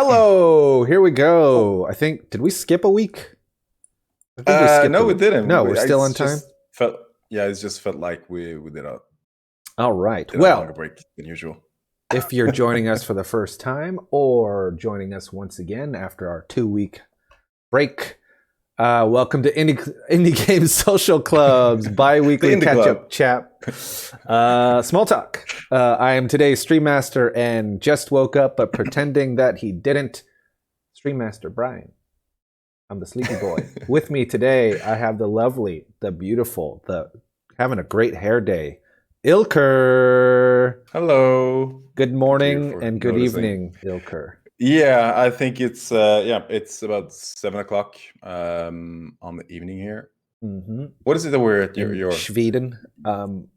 Hello, here we go. I think, did we skip a week? I think we skipped No, a we week. didn't. No, we're still on It's time. just felt, yeah, it just felt like we All right. did a longer Well, break than usual. if you're joining us for the first time or joining us once again after our 2-week break, welcome to Indie Game Social Club's bi-weekly The Indie catch-up Club. chat. Small Talk. I am today's Stream Master and just woke up, but pretending that he didn't. Stream Master Brian. I'm the sleepy boy. With me today, I have the lovely, the beautiful, the having a great hair day, Ilker. Hello. Good morning for and good noticing. evening, Ilker. Yeah, I think it's about 7 o'clock on the evening here. Mm-hmm. What is it that we're at In your Sweden.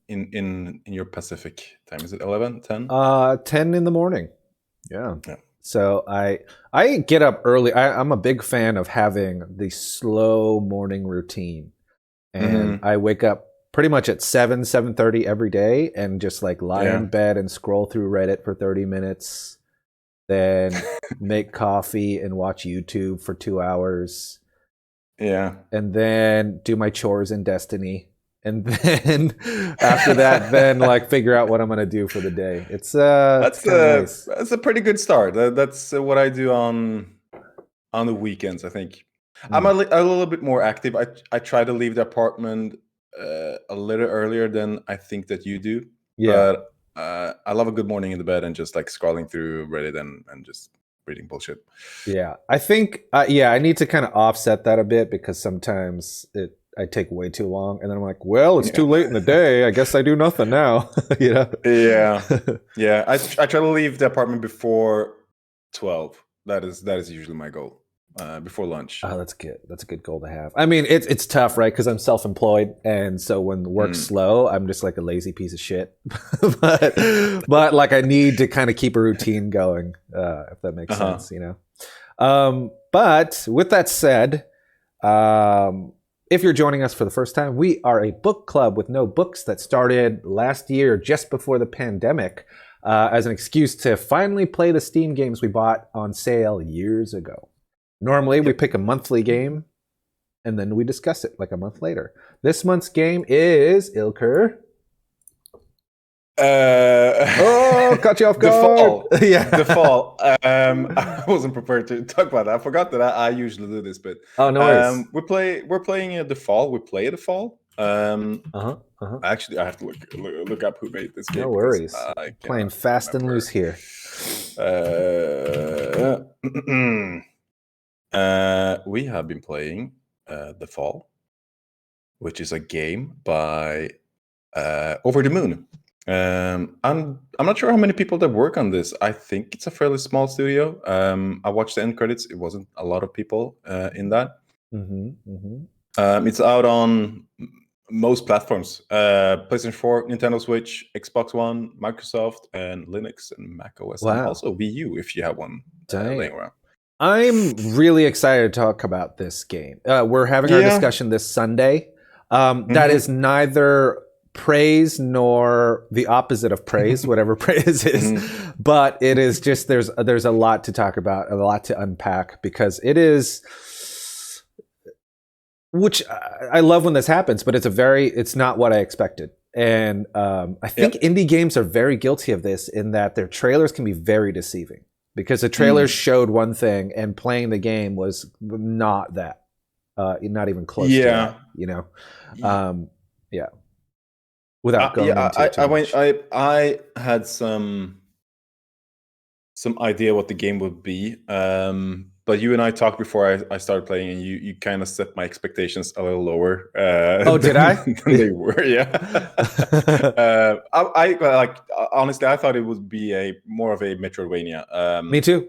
in your Pacific time? Is it 11, 10? 10 in the morning. Yeah. Yeah. So I get up early. I'm a big fan of having the slow morning routine. And I wake up pretty much at 7:30 every day and just like lie in bed and scroll through Reddit for 30 minutes, then make coffee and watch YouTube for 2 hours. Yeah. And then do my chores in Destiny. And then after that, then like figure out what I'm gonna do for the day. It's That's nice. that's a pretty good start. That's what I do on the weekends, I think. I'm a little bit more active. I try to leave the apartment a little earlier than I think that you do. Yeah. But I love a good morning in the bed and just like scrolling through Reddit and just reading bullshit. Yeah. I think I need to kind of offset that a bit because sometimes I take way too long and then I'm like, well, it's too late in the day. I guess I do nothing now. You know? Yeah. Yeah. I try to leave the apartment before 12. That is usually my goal. Before lunch. Oh, that's good. That's a good goal to have. I mean, it's tough, right? Because I'm self-employed, and so when the work's slow, I'm just like a lazy piece of shit. but like I need to kind of keep a routine going, if that makes sense, you know. But with that said, if you're joining us for the first time, we are a book club with no books that started last year, just before the pandemic, as an excuse to finally play the Steam games we bought on sale years ago. Normally, we pick a monthly game, and then we discuss it like a month later. This month's game is Ilker. Caught you off guard. The Fall. Yeah. The Fall. I wasn't prepared to talk about that. I forgot that I usually do this, but oh, no worries. We're playing The Fall. We play The Fall. Actually, I have to look up who made this game. No worries. Playing fast and loose here. We have been playing The Fall, which is a game by Over the Moon. I'm not sure how many people that work on this. I think it's a fairly small studio. I watched the end credits. It wasn't a lot of people in that. It's out on most platforms: PlayStation 4, Nintendo Switch, Xbox One, Microsoft, and Linux and Mac OS, and also Wii U if you have one laying around. I'm really excited to talk about this game. We're having our discussion this Sunday. That is neither praise nor the opposite of praise, whatever praise is. But it is just there's a lot to talk about, a lot to unpack, because it is, which I love when this happens, but it's not what I expected. And I think indie games are very guilty of this in that their trailers can be very deceiving. Because the trailers showed one thing and playing the game was not that, not even close to that, you know? Without going into too much. I had some idea what the game would be, but you and I talked before I started playing, and you kind of set my expectations a little lower. Did I? Than they were, yeah. I like, honestly, I thought it would be more of a Metroidvania. Me too.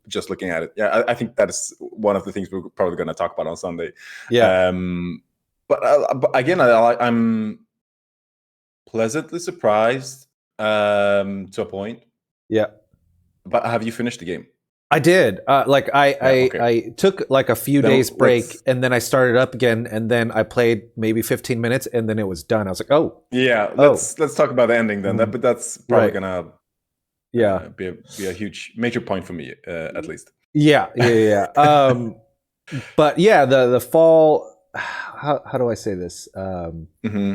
Just looking at it, yeah, I think that is one of the things we're probably going to talk about on Sunday. Yeah. But again, I'm pleasantly surprised to a point. Yeah. But have you finished the game? I did. I took like a few days break, and then I started up again, and then I played maybe 15 minutes, and then it was done. I was like, oh. Yeah, let's talk about the ending then. But that's probably gonna Yeah. Be a huge major point for me, at least. Yeah. But yeah, the fall. How do I say this? Hmm.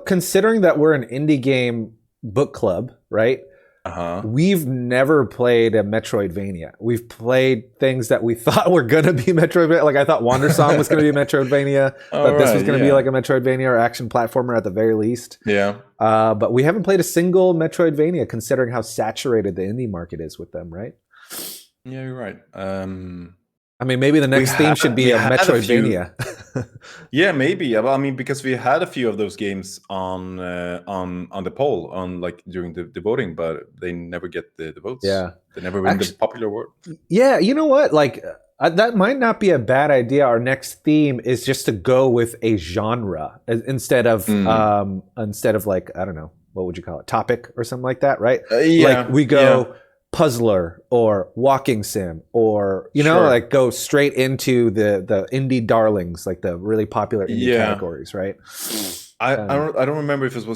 Considering that we're an indie game book club, right? Uh-huh. We've never played a Metroidvania. We've played things that we thought were gonna be Metroidvania. Like I thought Wander Song was gonna be a Metroidvania. All Thought this was right. gonna be Yeah. like a Metroidvania or action platformer at the very least. Yeah. But we haven't played a single Metroidvania, considering how saturated the indie market is with them, right? Yeah, you're right. I mean, maybe the next theme should be We a had a few. Metroidvania. Yeah, maybe. Well, I mean, because we had a few of those games on the poll on like during the voting, but they never get the votes. Yeah. They never win the Actually, popular award. yeah, you know what? Like that might not be a bad idea. Our next theme is just to go with a genre instead of like, I don't know, what would you call it? Topic or something like that, right? Yeah, Like we yeah, go puzzler or walking sim or sure. like go straight into the indie darlings, like the really popular indie Yeah, categories, right? I don't remember if it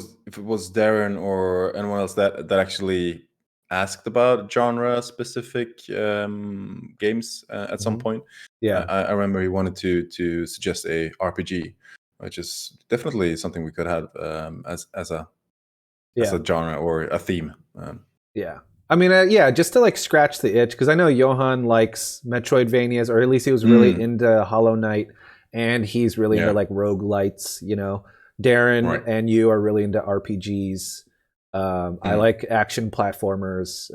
was Darren or anyone else that actually asked about genre specific games at some Mhm. point. Yeah. I remember he wanted to suggest a RPG, which is definitely something we could have as a Yeah. genre or a theme. Yeah. I mean, yeah, just to like scratch the itch, because I know Johan likes Metroidvanias, or at least he was really Mm, into Hollow Knight, and he's really into yeah, like roguelites. Darren right. and you are really into RPGs. I Mm, like action platformers,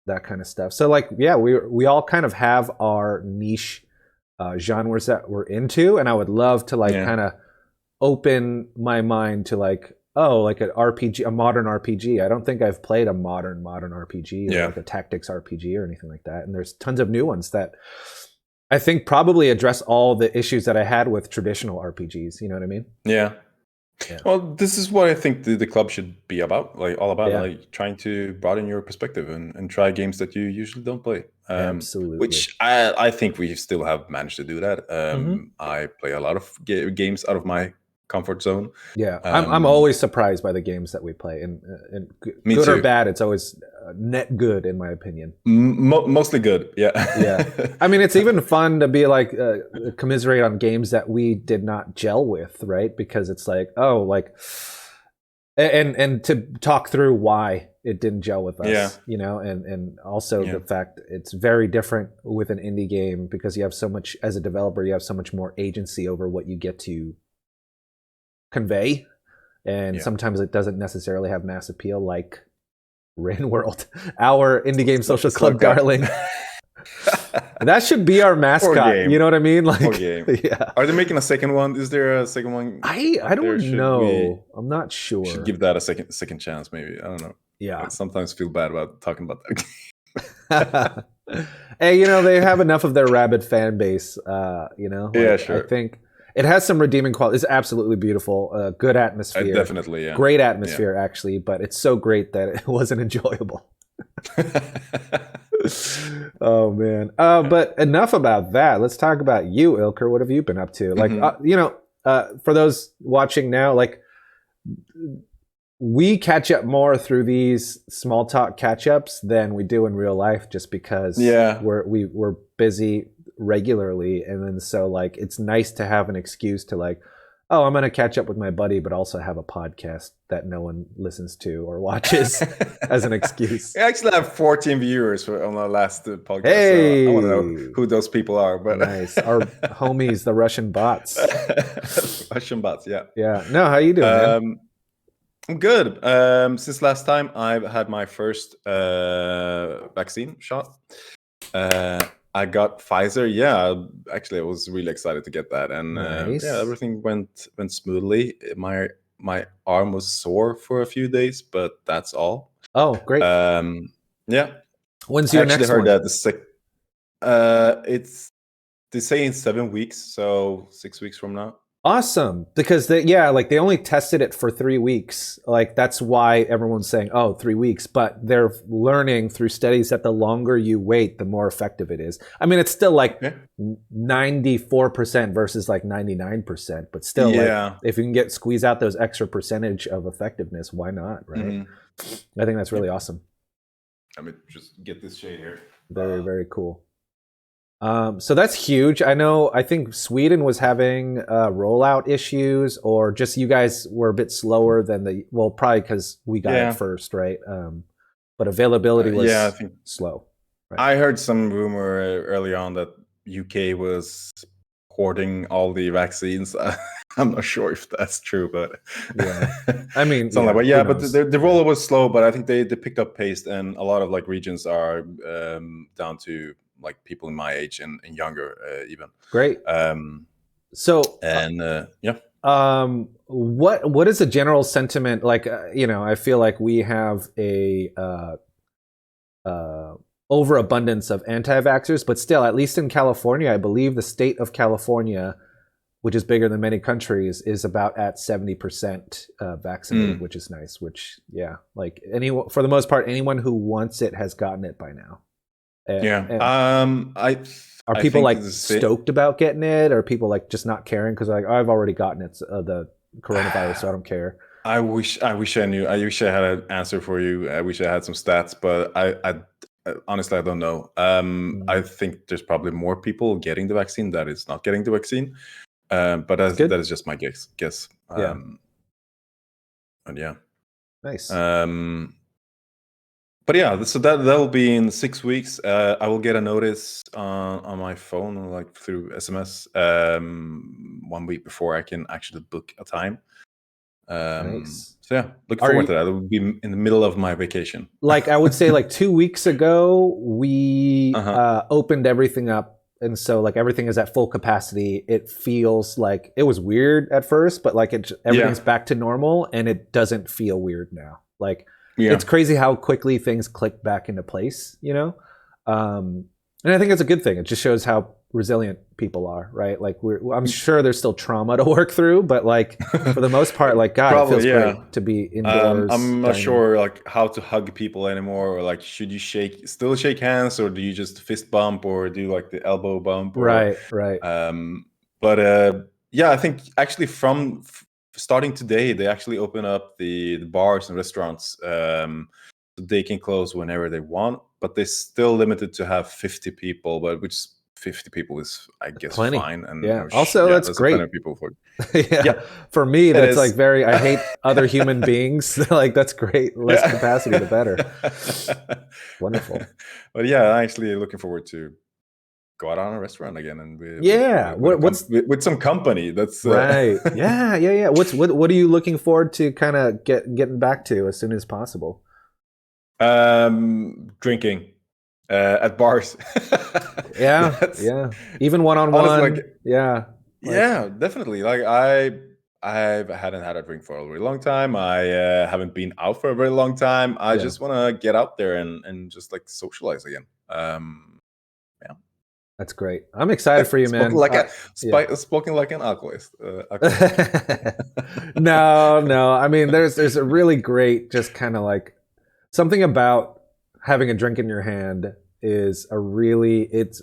that kind of stuff. So, like, yeah, we all kind of have our niche genres that we're into, and I would love to like yeah, kind of open my mind to like, oh, like an RPG, a modern RPG. I don't think I've played a modern RPG or yeah. like a tactics RPG or anything like that. And there's tons of new ones that I think probably address all the issues that I had with traditional RPGs. You know what I mean? Yeah. Yeah. Well, this is what I think the club should be about, like all about, Yeah. like trying to broaden your perspective and try games that you usually don't play. Absolutely. Which I think we still have managed to do that. Hmm. I play a lot of games out of my comfort zone. Yeah, I'm Um, always surprised by the games that we play, and Me good or too. bad, it's always net good in my opinion. Mostly good. Yeah. Yeah. I mean, it's even fun to be like commiserate on games that we did not gel with, right? Because it's like, oh, like, and to talk through why it didn't gel with Yeah. us, and also Yeah. the fact it's very different with an indie game because you have so much as a developer, you have so much more agency over what you get to convey, and Yeah. sometimes it doesn't necessarily have mass appeal, like Rain World, our indie game social It's like club darling. that. That should be our Poor mascot. You game. know what I mean? Poor Like, game. yeah. Are they making a second one? Is there a second one I out there? don't know. I'm not We should sure. give that a second chance? Maybe, I don't know. I Yeah. sometimes feel bad about talking about that. Hey, they have enough of their rabid fan base. Yeah, Like I sure. think it has some redeeming quality. It's absolutely beautiful. Good I atmosphere. definitely, yeah, Great yeah. atmosphere, actually, but it's so great that it wasn't enjoyable. Oh man. But enough about that. Let's talk about you, Ilker. What have you been up to? Like, Mhm. for those watching now, like we catch up more through these small talk catch ups than we do in real life, just because Yeah, we're busy regularly, and then so like it's nice to have an excuse to like, oh, I'm gonna catch up with my buddy, but also have a podcast that no one listens to or watches as an excuse. I actually have 14 viewers on our last podcast, so I want to know Hey, who those people are. But nice. Our homies, the Russian bots. Russian bots, yeah. Yeah. No, how you doing, man? I'm good. Since last time, I've had my first vaccine shot. I got Pfizer. Yeah, actually, I was really excited to get that, and yeah, Nice. everything went smoothly. My arm was sore for a few days, but that's all. Oh, great. Um, yeah, When's I your actually next heard one? that it's they say in 7 weeks, so 6 weeks from now. Awesome, because they only tested it for 3 weeks. Like that's why everyone's saying, "Oh, 3 weeks." But they're learning through studies that the longer you wait, the more effective it is. I mean, it's still like Okay. 94% versus like 99%, but still, like Yeah. if you can get squeeze out those extra percentage of effectiveness, why not? Right? Hmm. I think that's really Yep. awesome. Let me just get this shade here. Very, very cool. So that's huge. I think Sweden was having rollout issues, or just you guys were a bit slower than probably because we got it Yeah. first, right? But availability Yeah, I was think slow, right? I heard some rumor early on that UK was hoarding all the vaccines. I'm not sure if that's true, but Yeah. I mean, something like. yeah, But who yeah, but knows? the Yeah. rollout was slow. But I think they picked up pace, and a lot of like regions are down to like people in my age and younger even. Great. Um, So, and yeah, what is the general sentiment? Like, I feel like we have a overabundance of anti-vaxxers, but still, at least in California, I believe the state of California, which is bigger than many countries, is about at 70% vaccinated, which is nice. Which, yeah, like anyone, for the most part, anyone who wants it has gotten it by now. yeah. And are I people think like this. stoked about getting it? Or are people like just not caring because like, oh, I've already gotten it, the coronavirus, so I don't care. I wish I knew. I wish I had an answer for you. I wish I had some stats, but honestly I don't know. I Mm, think there's probably more people getting the vaccine that is not getting the vaccine. But that's good. that is just my guess. Yeah, And yeah. nice. Um, but yeah, so that'll be in 6 weeks. I will get a notice on my phone, like through SMS, 1 week before I can actually book a time. Nice. So yeah, look Are forward you, to that. It will be in the middle of my vacation. like I would say like 2 weeks ago we Uh-huh. opened everything up, and so like everything is at full capacity. It feels like it was weird at first, but like Yeah. everything's back to normal, and it doesn't feel weird now. Like Yeah. it's crazy how quickly things click back into place. um, and I think it's a good thing. It just shows how resilient people are, right? Like I'm sure there's still trauma to work through, but like for the most part, like God, it feels Probably, yeah. great to be indoors I'm not dining. sure like how to hug people anymore, or like should you still shake hands, or do you just fist bump, or do like the elbow bump, or Right, right. um but yeah, I think actually from starting today they actually open up the bars and restaurants, so they can close whenever they want, but they're still limited to have 50 people, but which 50 people is, I guess, Plenty. fine. And Yeah. Also, yeah, that's that's a plenty great. of people for. Yeah. Yeah, For me, it that's like is. very, I hate other human beings. Like, that's great. Less Yeah. capacity, the better. Wonderful. But yeah, I'm actually looking forward to go out on a restaurant again, and Yeah. What's with some company. That's right. Yeah. Yeah. Yeah. What are you looking forward to kind of getting back to as soon as possible? drinking at bars. Yeah. That's Yeah. Even one on honestly like, one. Yeah. Like, yeah, definitely. Like I hadn't had a drink for a very long time. I haven't been out for a very long time. I yeah. just want to get out there and just like socialize again. Yeah. That's great. I'm excited for you, spoken man. like a Yeah. spoken like an alcoholist. Alcoholic. No, no. I mean, there's a really great, just kind of like something about having a drink in your hand is it's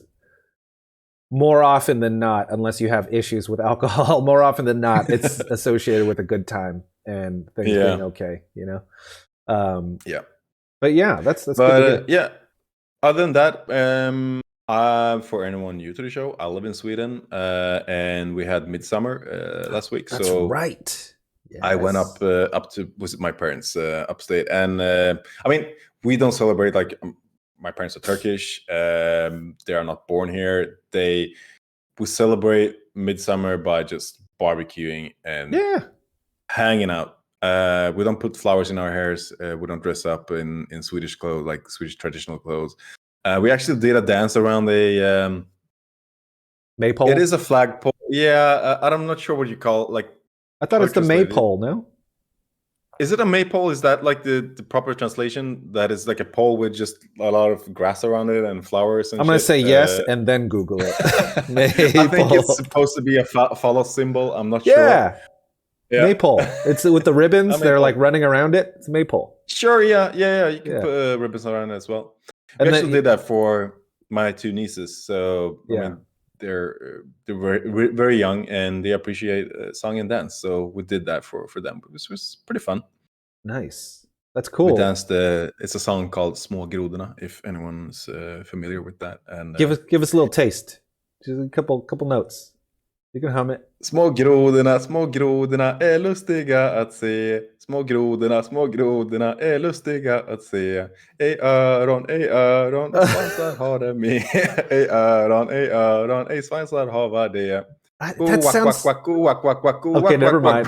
more often than not, unless you have issues with alcohol, more often than not, it's associated with a good time and things being Yeah, okay. Um, yeah. but yeah, that's good But to hear. yeah, other than that, for anyone new to the show, I live in Sweden, and we had midsummer last week. That's So right. I went Yes. up to visit my parents upstate, and I mean, we don't celebrate like my parents are Turkish. They are not born here. We celebrate midsummer by just barbecuing and Yeah. hanging out. We don't put flowers in our hairs. We don't dress up in Swedish clothes, like Swedish traditional clothes. We actually did a dance around a. It Maypole. is a flagpole. Yeah, I'm not sure what you call it. Like, I thought how it's to the translate it. maypole. No. is it a maypole? Is that like the proper translation? That is like a pole with just a lot of grass around it and flowers and I'm gonna shit? say yes and then Google it. I think it's Maypole. supposed to be a follow symbol. I'm not sure. Yeah, Yeah. maypole. It's with the A ribbons. They're like maypole. running around it. It's a maypole. Sure, yeah. You can Yeah, put ribbons around it as well. We and actually then did that for my two nieces. So I yeah, mean, they're very, very young and they appreciate song and dance. So we did that for them. It was pretty fun. nice. That's We cool. danced. It's a song called "Små grodorna," if anyone's familiar with that. And Give us a little taste. Just a couple notes. You can hum it. små grodorna är lustiga att se. Små grodorna är lustiga att se. Ej öron, svansar har de med. Ej öron, ej svansar hava det. That sounds Quack, quack, okay. Never mind.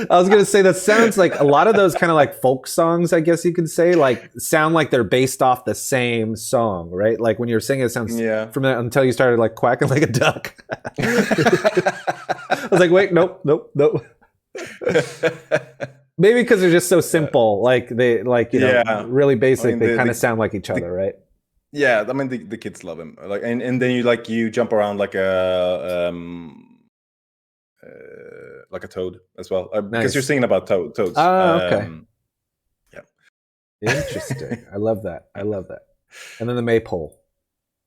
I was gonna say that sounds like a lot of those kind of like folk songs. I guess you could say like sound like they're based off the same song, right? Like when you're singing, it sounds from that until you started like quacking like a duck. I was like, wait, nope. Maybe because they're just so simple, like they like you know really basic. I mean, they kind of sound like each other, right? Yeah, I mean the kids love him. Like and then you jump around like a toad as well because you're singing about toads. Oh, okay. Yeah. Interesting. I love that. And then the maypole.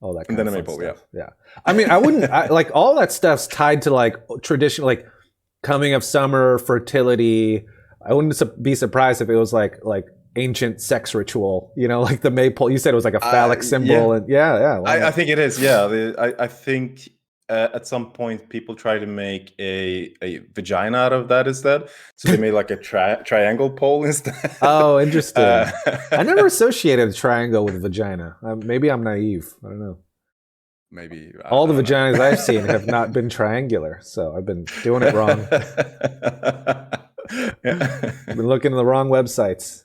Oh, that. And then the maypole. Yeah. I mean, I wouldn't like all that stuff's tied to like traditional, like coming of summer, fertility. I wouldn't be surprised if it was like ancient sex ritual, you know, like the maypole. You said it was like a phallic symbol, and yeah. I think it is. Yeah, I think at some point people try to make a vagina out of that instead, so they made like a triangle pole instead. Oh, interesting. I never associated a triangle with vagina. Maybe I'm naive. I don't know. Maybe all the vaginas I've seen have not been triangular, so I've been doing it wrong. I've been looking at the wrong websites.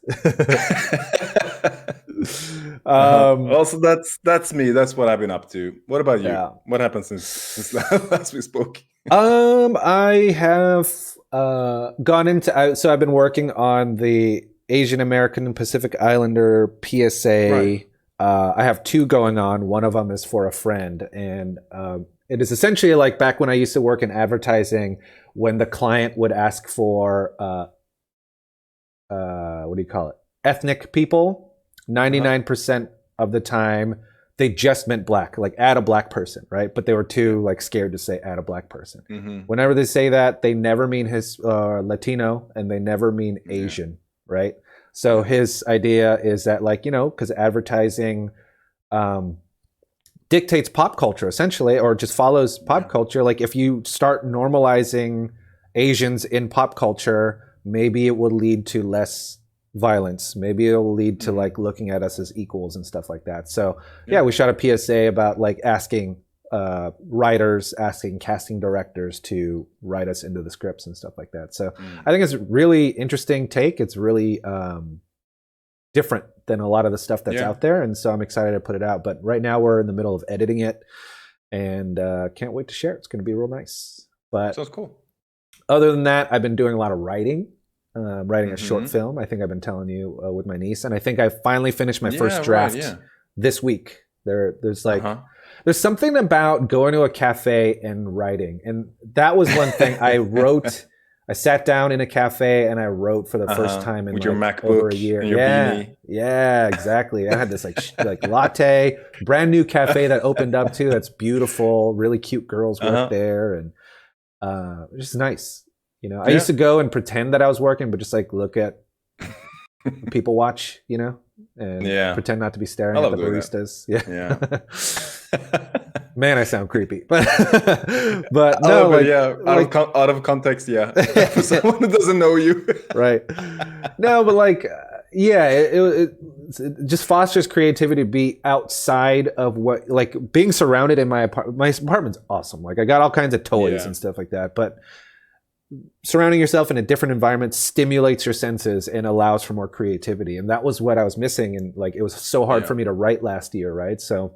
Also, that's me. That's what I've been up to. What about you? Yeah. What happened since last we spoke? I have gone into. So I've been working on the Asian American and Pacific Islander PSA. Right. I have 2 going on. One of them is for a friend, and it is essentially like back when I used to work in advertising, when the client would ask for what do you call it? Ethnic people. 99% of the time, they just meant black, like add a black person, right? But they were too like scared to say add a black person. Mm-hmm. Whenever they say that, they never mean Latino, and they never mean Asian, right? So his idea is that, like, you know, because advertising dictates pop culture essentially, or just follows pop culture. Like if you start normalizing Asians in pop culture, maybe it will lead to less violence. Maybe it will lead to like looking at us as equals and stuff like that. So yeah, we shot a PSA about like asking writers, asking casting directors to write us into the scripts and stuff like that. So I think it's a really interesting take. It's really different than a lot of the stuff that's out there. And so I'm excited to put it out. But right now we're in the middle of editing it, and can't wait to share it. It's going to be real nice. But sounds cool. Other than that, I've been doing a lot of writing. Writing a short film. I think I've been telling you with my niece, and I think I finally finished my first draft this week. There's like there's something about going to a cafe and writing, and that was one thing I wrote. I sat down in a cafe and I wrote for the first time in with like your MacBook over a year. And your beanie. Yeah, exactly. I had this like latte, brand new cafe that opened up too. That's beautiful. Really cute girls work there, and just nice. You know, I used to go and pretend that I was working, but just like look at people watch, you know, and pretend not to be staring at the baristas. Man, I sound creepy, but no, like, out of context, for someone who doesn't know you, right? No, but like, it just fosters creativity to be outside of what, like being surrounded in my apartment. My apartment's awesome. Like I got all kinds of toys and stuff like that, but surrounding yourself in a different environment stimulates your senses and allows for more creativity. And that was what I was missing. And like, it was so hard for me to write last year. Right. So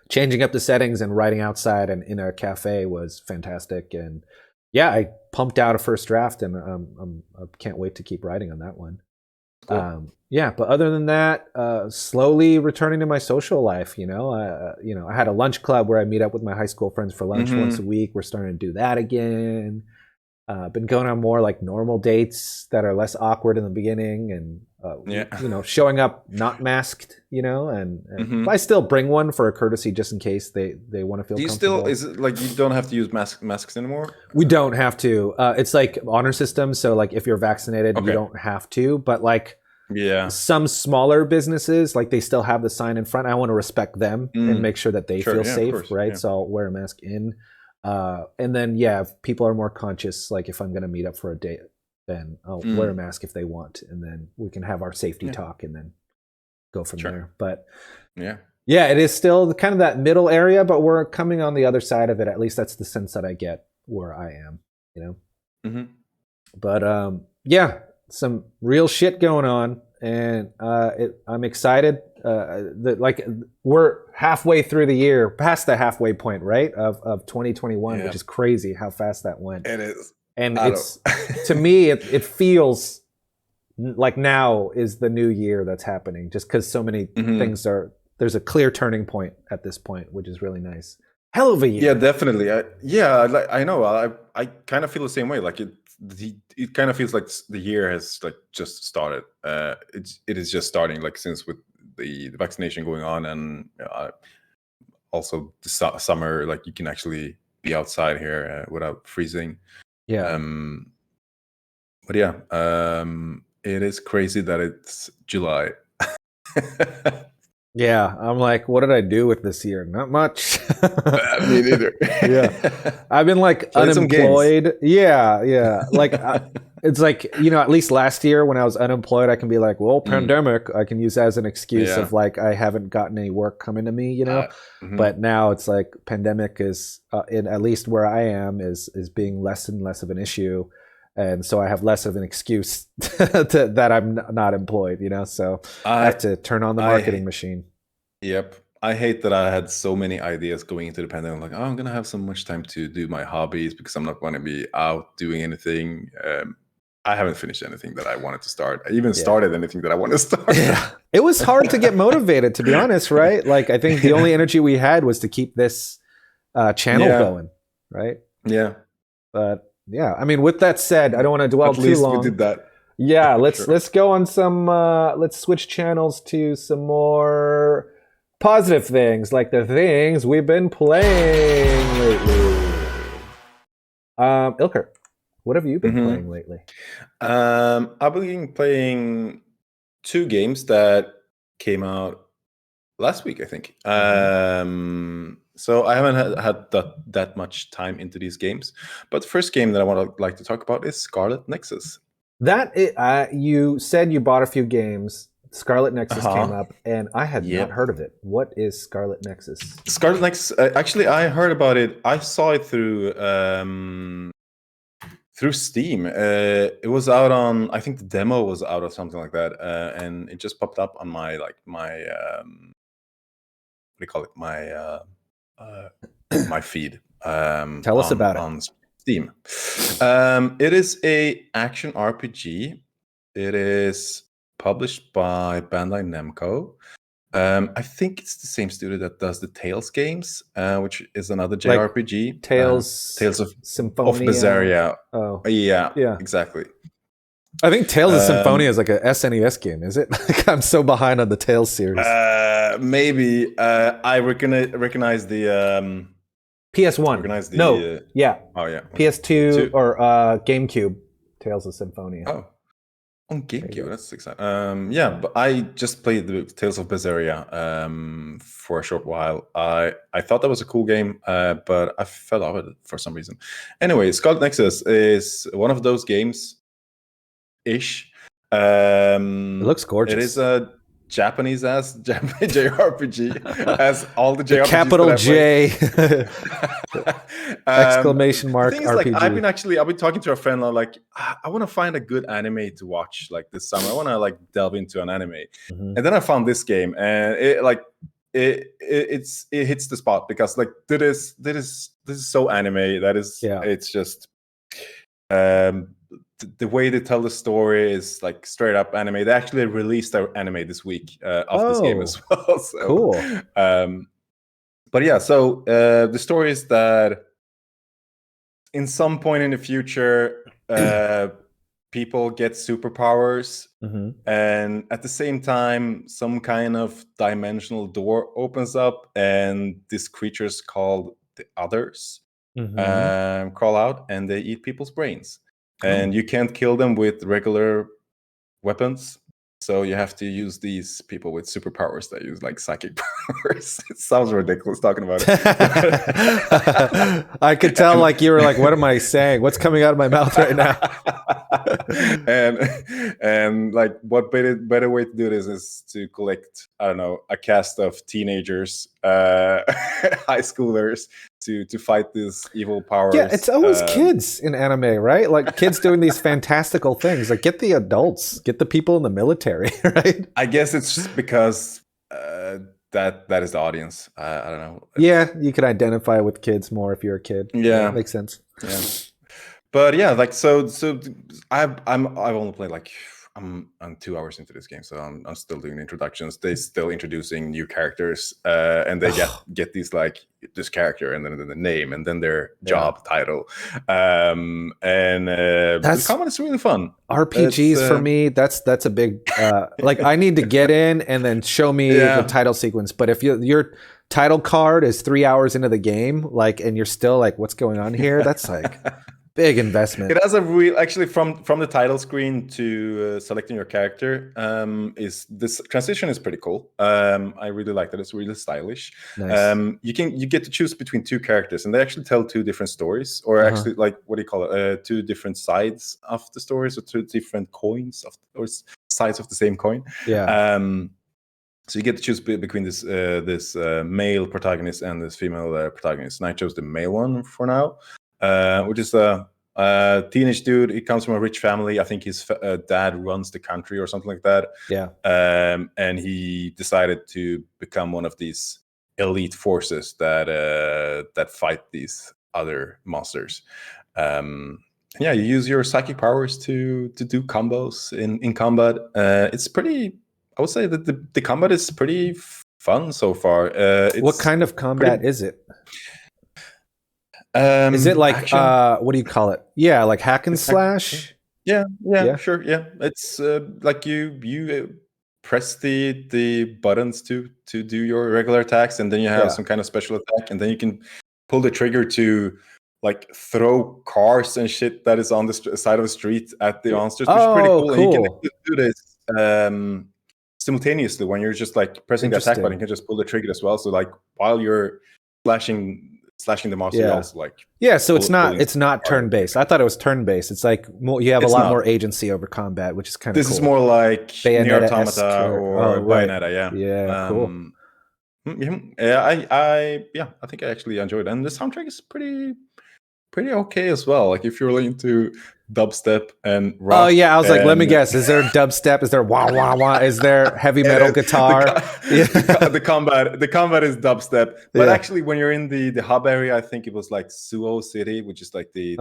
changing up the settings and writing outside and in a cafe was fantastic. And Yeah, I pumped out a first draft, and I can't wait to keep writing on that one. Cool. Yeah, but other than that, slowly returning to my social life. I had a lunch club where I meet up with my high school friends for lunch once a Mm-hmm. week. We're starting to do that again. Been going on more like normal dates that are less awkward in the beginning, and Yeah. showing up not masked. And Mm-hmm. I still bring one for a courtesy just in case they want to feel Do you still? comfortable. Is it like you don't have to use masks anymore? We don't have to. It's like honor system, so like if you're vaccinated, you Okay. don't have to. But like Yeah. some smaller businesses, like they still have the sign in front. I want to respect them and Mm. make sure that they Sure. feel Yeah. Of safe, course. right? Yeah. So I'll wear a mask in. And then, yeah, if people are more conscious, like if I'm going to meet up for a date, then I'll wear a Mm. mask if they want. And then we can have our safety Yeah. talk and then go from Sure. there. But Yeah. yeah, it is still kind of that middle area, but we're coming on the other side of it. At least that's the sense that I get where I am, you know? Mm-hmm. But yeah, some real shit going on, and I'm excited. Like we're halfway through the year, past the halfway point, right, of 2021, Yeah. which is crazy how fast that went. It is. And I don't. it's to me, it feels like now is the new year that's happening, just because so many Mm-hmm. things are. There's a clear turning point at this point, which is really nice. Hell of a Yeah, year. definitely. I know. I kind of feel the same way. Like it kind of feels like the year has like just started. It is just starting. Like since with the vaccination going on, and also the summer, like you can actually be outside here without freezing. Yeah. Um, but yeah, it is crazy that it's July. Yeah, I'm like, what did I do with this year? Not much. Me neither. Yeah, I've been like Played some games. unemployed. Yeah. Like it's like at least last year when I was unemployed, I can be like, well, Mm, pandemic. I can use that as an excuse yeah. of like I haven't gotten any work coming to me. Mhm. But now it's like pandemic is in at least where I am is being less and less of an issue. And so I have less of an excuse that I'm not employed, So I have I to turn on the marketing I machine. Yep. I hate that I had so many ideas going into the pandemic. Like, oh, I'm gonna have so much time to do my hobbies because I'm not going to be out doing anything. I haven't finished anything that I wanted to start. I even Yeah. started anything that I want to start. Yeah. It was hard to get motivated, to be honest, right? Like, I think the only energy we had was to keep this channel Yeah, going, right? yeah. But yeah, I mean, with that said, I don't want to dwell At too least we long. did that. Yeah, let's Sure. let's go on some. Let's switch channels to some more positive things, like the things we've been playing lately. Ilker, what have you been playing Hmm. lately? I've been playing two games that came out last week, I think. Mm-hmm. So I haven't had that much time into these games. But the first game that I want to like to talk about is Scarlet Nexus. You said you bought a few games. Scarlet Nexus came Uh-huh. up, and I had not Yep. heard of it. What is Scarlet Nexus? Scarlet Nexus. Actually, I heard about it. I saw it through Steam. It was out on. I think the demo was out or something like that, and it just popped up on my what do you call it? Uh, my feed Tell us about it. on Steam. It is a action RPG. It is published by Bandai Namco. I think it's the same studio that does the Tales games, which is another Like JRPG. Tales, Tales of Symphonia. Berseria. Oh, Yeah, yeah. exactly. I think Tales of Symphonia Um, is like a SNES game, is it? Like I'm so behind on the Tales series. Maybe I recognize the PS1. recognize No, the. yeah. Oh yeah, okay. PS2 Two. or GameCube. Tales of Symphonia. Oh, on There you GameCube. go. That's exciting. Yeah, but I just played the Tales of Berseria for a short while. I thought that was a cool game, but I fell off it for some reason. Anyway, Scarlet Nexus is one of those games ish. It looks It is gorgeous. a Japanese ass JRPG, as all the The JRPGs that capital I play. J exclamation The mark thing is, like, RPG. I've been talking to a friend. I'm like, I want to find a good anime to watch like this summer. I want to like delve into an anime, Mhm. and then I found this game, and it hits the spot because like this is so anime that is Yeah. it's just the way they tell the story is like straight up anime. They actually released their anime this week of this game as well. So, cool. But yeah, so the story is that in some point in the future, people get superpowers, and at the same time, some kind of dimensional door opens up, and these creatures called the Others crawl out, and they eat people's brains. And you can't kill them with regular weapons. So you have to use these people with superpowers that use like psychic powers. It sounds ridiculous talking about it. I could tell like you were like, what am I saying? What's coming out of my mouth right now? and like what better way to do this is to collect, I don't know, a cast of teenagers, high schoolers to fight these evil powers. Yeah, it's always kids in anime, right? Like kids doing these fantastical things. Like get the adults, get the people in the military, right? I guess it's just because that is the audience. I don't know. Yeah, you can identify with kids more if you're a kid. Yeah, makes sense. Yeah, but yeah, like so I've only played like I'm 2 hours into this game, so I'm still doing introductions. They're still introducing new characters, and they get these like this character, and then the name, and then their job title, and the combat is really fun. RPGs for me, that's a big like I need to get in and then show me the title sequence. But if your title card is 3 hours into the game, like, and you're still like, what's going on here? That's like. Big investment. It has a real, actually, from the title screen to selecting your character, is this transition is pretty cool. I really like that. It's really stylish. Nice. You get to choose between two characters, and they actually tell two different stories, or actually, like, what do you call it? Two different sides of the stories, or two different coins or sides of the same coin. Yeah. So you get to choose between this male protagonist and this female protagonist, and I chose the male one for now. Which is a teenage dude. He comes from a rich family. I think his dad runs the country or something like that. Yeah. And he decided to become one of these elite forces that fight these other monsters. Yeah, you use your psychic powers to do combos in combat. It's pretty. I would say that the combat is pretty fun so far. What kind of combat is it? Is it like action? What do you call it? Yeah, like hack and slash. Yeah, sure. Yeah, it's like you press the buttons to do your regular attacks, and then you have some kind of special attack, and then you can pull the trigger to like throw cars and shit that is on the side of the street at the monsters, which is pretty cool. And you can do this simultaneously when you're just like pressing the attack button. You can just pull the trigger as well. So like while you're slashing the monster, you also like so it's not turn based. I thought it was turn based. It's like you have a lot more agency over combat, which is kind of cool. This is more like Nier Automata or right. Bayonetta. Cool. I think I actually enjoyed it, and the soundtrack is pretty okay as well. Like if you're really into dubstep and rock. Oh yeah, I was like, let me guess. Is there dubstep? Is there wah wah wah? Is there heavy metal guitar? The combat is dubstep. But actually, when you're in the hub area, I think it was like Suo City, which is like the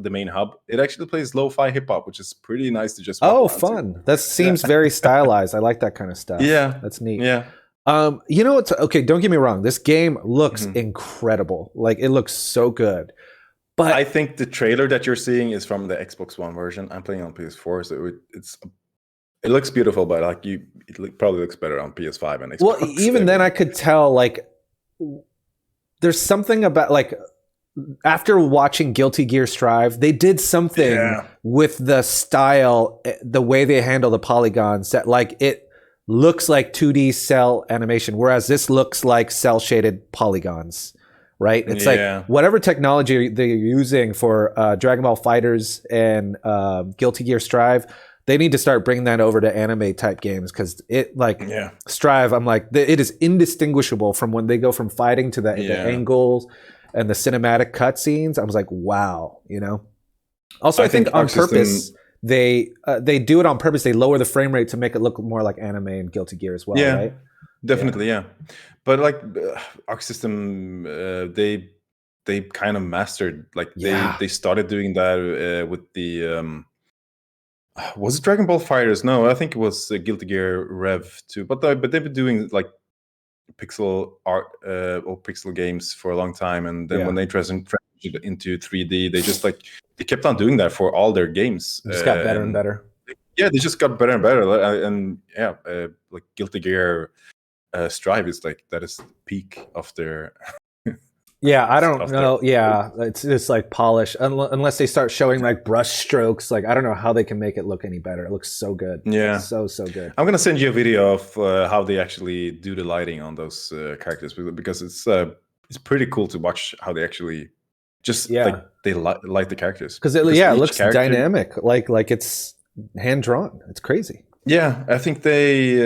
main hub. It actually plays lo-fi hip hop, which is pretty nice to just. Fun! That seems very stylized. I like that kind of stuff. Yeah, that's neat. Yeah. You know what's okay? Don't get me wrong. This game looks incredible. Like it looks so good. But I think the trailer that you're seeing is from the Xbox One version. I'm playing on PS4, so it looks beautiful, but like it probably looks better on PS5 and Xbox. Well, even then, I could tell like there's something about like after watching Guilty Gear Strive, they did something with the style, the way they handle the polygons that like it looks like 2D cell animation, whereas this looks like cell shaded polygons. Right? It's like whatever technology they're using for Dragon Ball Fighters and Guilty Gear Strive, they need to start bringing that over to anime type games because it Strive, I'm like, it is indistinguishable from when they go from fighting to the angles and the cinematic cutscenes. I was like, wow, you know? Also, I think on purpose, they do it on purpose. They lower the frame rate to make it look more like anime and Guilty Gear as well, right? Definitely, yeah. But like Arc System, they they kind of mastered. Like Yeah. they started doing that with the was it Dragon Ball Fighters? No, I think it was Guilty Gear Rev 2. But they've been doing like pixel art or pixel games for a long time, and then Yeah. when they transitioned into 3D, they just like they kept on doing that for all their games. It just got better and better. Yeah, they just got better and better. And yeah, like Guilty Gear Strive is like that is the peak of their. Yeah, I don't of know. their- Yeah, it's just like polish. Unless they start showing like brush strokes, like I don't know how they can make it look any better. It looks so good. Yeah, so good. I'm gonna send you a video of how they actually do the lighting on those characters because it's pretty cool to watch how they actually just like they light the characters because it looks dynamic, like it's hand drawn. It's crazy. Yeah, I think they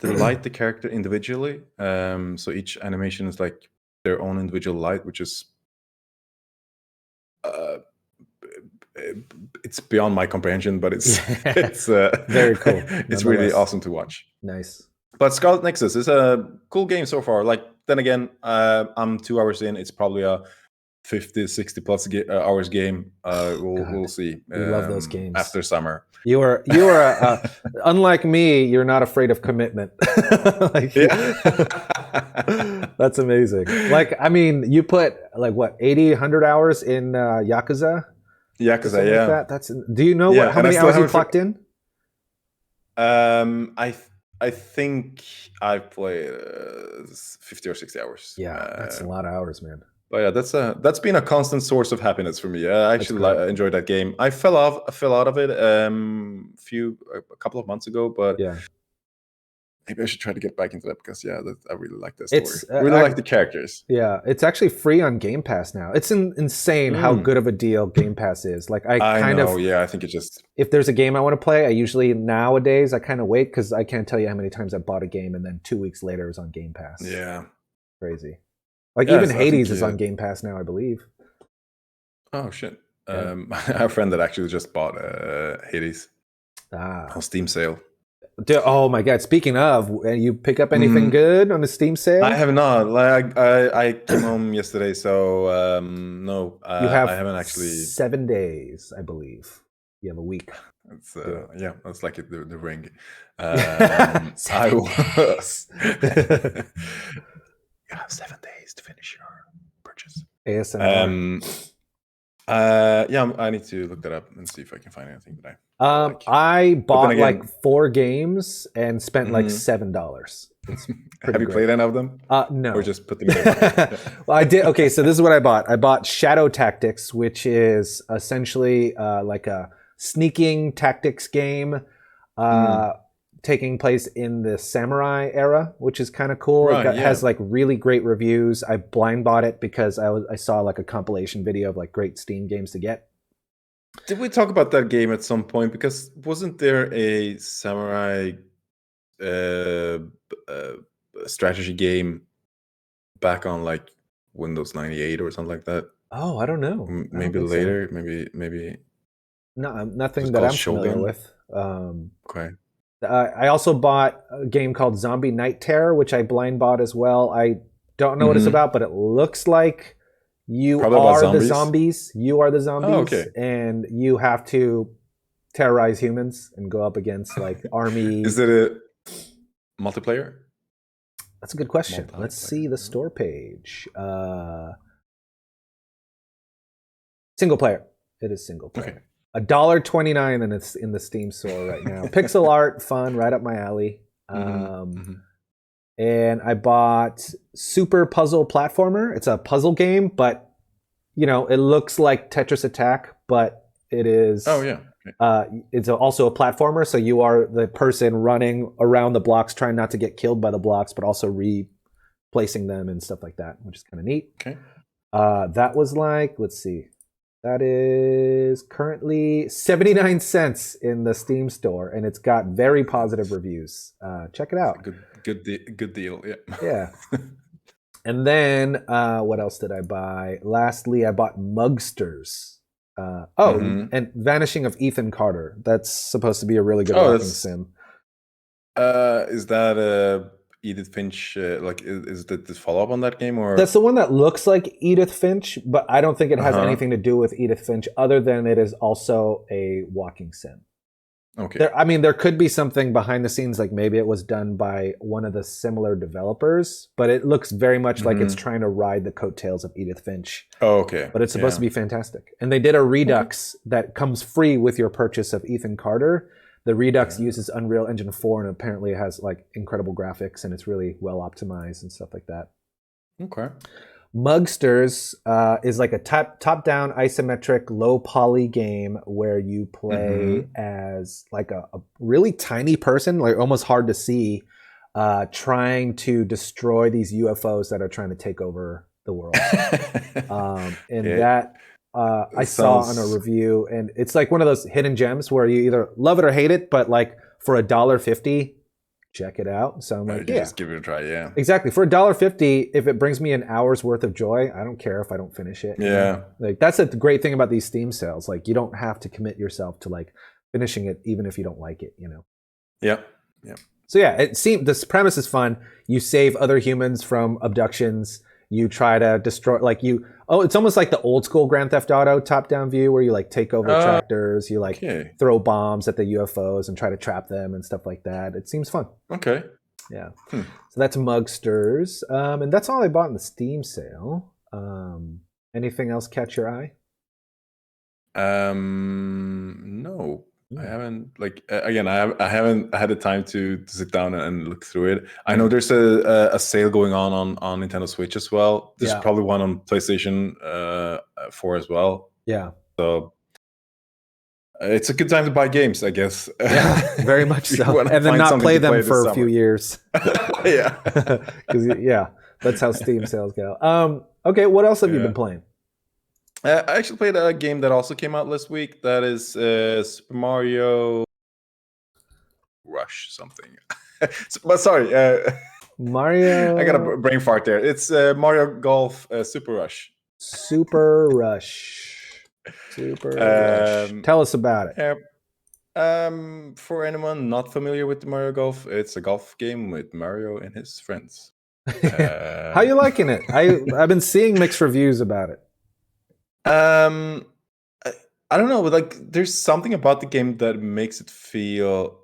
light the character individually. So each animation is like their own individual light, which is it's beyond my comprehension, but it's very cool. It's really awesome to watch. Nice. But Scarlet Nexus is a cool game so far. Like then again, I'm 2 hours in. It's probably a 50, 60 plus hours game. We'll see. We love those games after summer. You are unlike me. You're not afraid of commitment. That's amazing. Like, I mean, you put like what 80, 100 hours in Yakuza. Yakuza, yeah. Like that. Do you know how many hours you clocked in? I think I've played 50 or 60 hours. Yeah, that's a lot of hours, man. But yeah, that's been a constant source of happiness for me. I actually enjoyed that game. I fell out of it a couple of months ago, but yeah, maybe I should try to get back into that because I really like that story. I really like the characters. Yeah, it's actually free on Game Pass now. It's insane how good of a deal Game Pass is. Like I think it just if there's a game I want to play, I usually nowadays I kind of wait because I can't tell you how many times I bought a game and then 2 weeks later it was on Game Pass. Yeah, crazy. Like even Hades is on Game Pass now, I believe. Oh shit! Yeah. I have a friend that actually just bought Hades on Steam sale. Oh my god! Speaking of, you pick up anything good on the Steam sale? I have not. Like I came home yesterday, so no. You have I haven't actually 7 days, I believe. You have a week. It's yeah, that's like the ring. 7 days. You have 7 days to finish your purchase. ASMR. Yeah, I need to look that up and see if I can find anything that I bought like 4 games and spent like $7. Have you played any of them? No. Or just put them in your Well, I did. Okay, so this is what I bought. I bought Shadow Tactics, which is essentially like a sneaking tactics game taking place in the samurai era, which is kind of cool. Right, it has like really great reviews. I blind bought it because I saw like a compilation video of like great Steam games to get. Did we talk about that game at some point? Because wasn't there a samurai strategy game back on like Windows 98 or something like that? Oh, I don't know. Maybe later. So. Maybe. No, nothing that I'm familiar with. Okay. I also bought a game called Zombie Night Terror, which I blind bought as well. I don't know what it's about, but it looks like you are the zombies. You are the zombies, okay. And you have to terrorize humans and go up against like armies. Is it a multiplayer? That's a good question. Let's see the store page. Single player. It is single player. Okay. $1.29 and it's in the Steam store right now. Pixel art, fun, right up my alley. And I bought Super Puzzle Platformer. It's a puzzle game, but you know, it looks like Tetris Attack, but it is. Oh yeah. Okay. It's also a platformer, so you are the person running around the blocks, trying not to get killed by the blocks, but also replacing them and stuff like that, which is kind of neat. Okay. That was like, let's see. That is currently 79 cents in the Steam store, and it's got very positive reviews. Check it out. Good deal. Yeah. Yeah. And then what else did I buy? Lastly, I bought Mugsters. And Vanishing of Ethan Carter. That's supposed to be a really good walking sim. Is that Edith Finch? Like, is that the follow up on that game or? That's the one that looks like Edith Finch, but I don't think it has Uh-huh. anything to do with Edith Finch other than it is also a walking sim. Okay. There could be something behind the scenes, like maybe it was done by one of the similar developers, but it looks very much like it's trying to ride the coattails of Edith Finch. Oh, okay. But it's supposed to be fantastic. And they did a Redux that comes free with your purchase of Ethan Carter. The Redux uses Unreal Engine 4, and apparently it has like incredible graphics, and it's really well optimized and stuff like that. Okay. Mugsters is like a top-down isometric low poly game where you play as like a really tiny person, like almost hard to see, trying to destroy these UFOs that are trying to take over the world. I saw on a review, and it's like one of those hidden gems where you either love it or hate it, but like for $1.50, check it out. So I'm like, just give it a try. Yeah, exactly. For $1.50, if it brings me an hour's worth of joy, I don't care if I don't finish it. Yeah, like that's a great thing about these Steam sales. Like you don't have to commit yourself to like finishing it, even if you don't like it. Yeah. So yeah, this premise is fun. You save other humans from abductions. You try to destroy, it's almost like the old school Grand Theft Auto top-down view where you like take over tractors, you throw bombs at the UFOs and try to trap them and stuff like that. It seems fun. Okay. Yeah. So that's Mugsters. And that's all I bought in the Steam sale. Anything else catch your eye? No. I haven't again. I haven't had the time to sit down and look through it. I know there's a sale going on Nintendo Switch as well. There's probably one on PlayStation 4 as well. Yeah. So it's a good time to buy games, I guess. Yeah, very much so. And then not play them for a few years. Yeah. Because that's how Steam sales go. Okay, what else have you been playing? I actually played a game that also came out last week. That is Super Mario Rush something. But sorry, Mario. I got a brain fart there. It's Mario Golf Super Rush. Super Rush. Tell us about it. For anyone not familiar with Mario Golf, it's a golf game with Mario and his friends. How you liking it? I've been seeing mixed reviews about it. I don't know, but like there's something about the game that makes it feel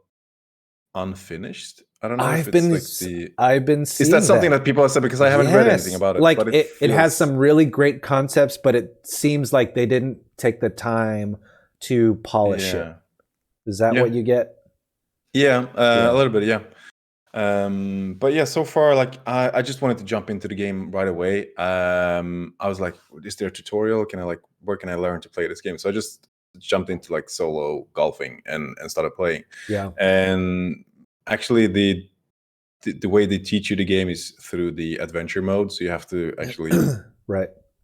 unfinished. I don't know. I've been seeing. Is that something that people have said? Because I haven't read anything about it. Like but it has some really great concepts, but it seems like they didn't take the time to polish it. Is that what you get? Yeah, a little bit. Yeah. But yeah, so far, like I just wanted to jump into the game right away. I was like, is there a tutorial? Where can I learn to play this game? So I just jumped into like solo golfing and started playing. Yeah. And actually the way they teach you the game is through the adventure mode. So you have to actually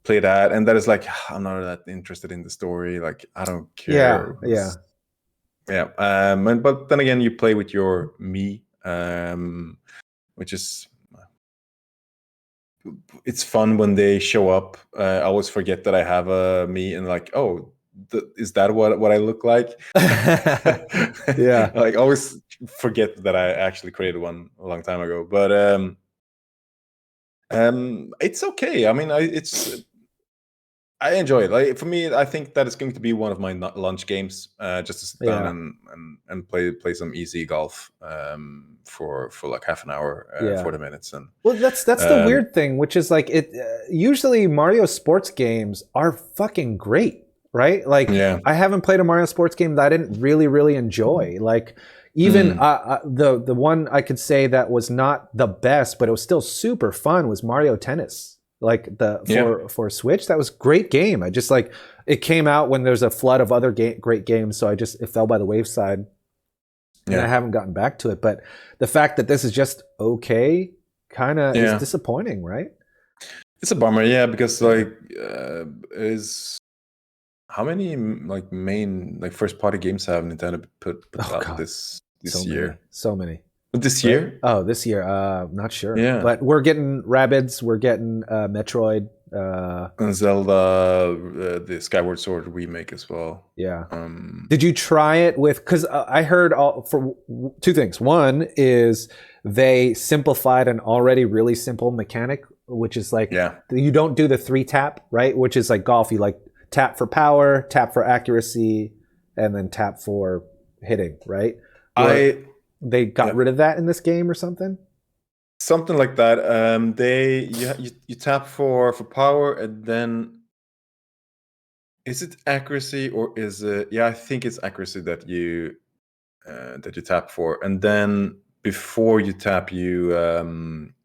play that. And that is like, I'm not that interested in the story. Like I don't care. Yeah. But then again, you play with your me. Which is it's fun when they show up. I always forget that I have a me and like, is that what I look like? Yeah. I always forget that I actually created one a long time ago. But it's okay. I mean, I enjoy it. Like for me, I think that it's going to be one of my lunch games. Just to sit down and play some easy golf for like half an hour, 40 minutes. And well, that's the weird thing, which is like it. Usually, Mario sports games are fucking great, right? Like I haven't played a Mario sports game that I didn't really enjoy. Like even the one I could say that was not the best, but it was still super fun was Mario Tennis. Like for Switch, that was a great game. I just like it came out when there's a flood of other great games, so it fell by the wayside, and I haven't gotten back to it. But the fact that this is just okay, kind of is disappointing, right? It's a bummer, because like is how many like main like first party games have Nintendo put out this year? So many. This year? Oh, this year. Not sure. Yeah. But we're getting Rabbids. We're getting Metroid. And Zelda, the Skyward Sword remake as well. Yeah. Did you try it with? Because I heard two things. One is they simplified an already really simple mechanic, which is like you don't do the 3-tap, right? Which is like golf. You like tap for power, tap for accuracy, and then tap for hitting, right? They got rid of that in this game or something. Something like that. You tap for power, and then is it accuracy or is it? Yeah, I think it's accuracy that you tap for, and then before you tap, you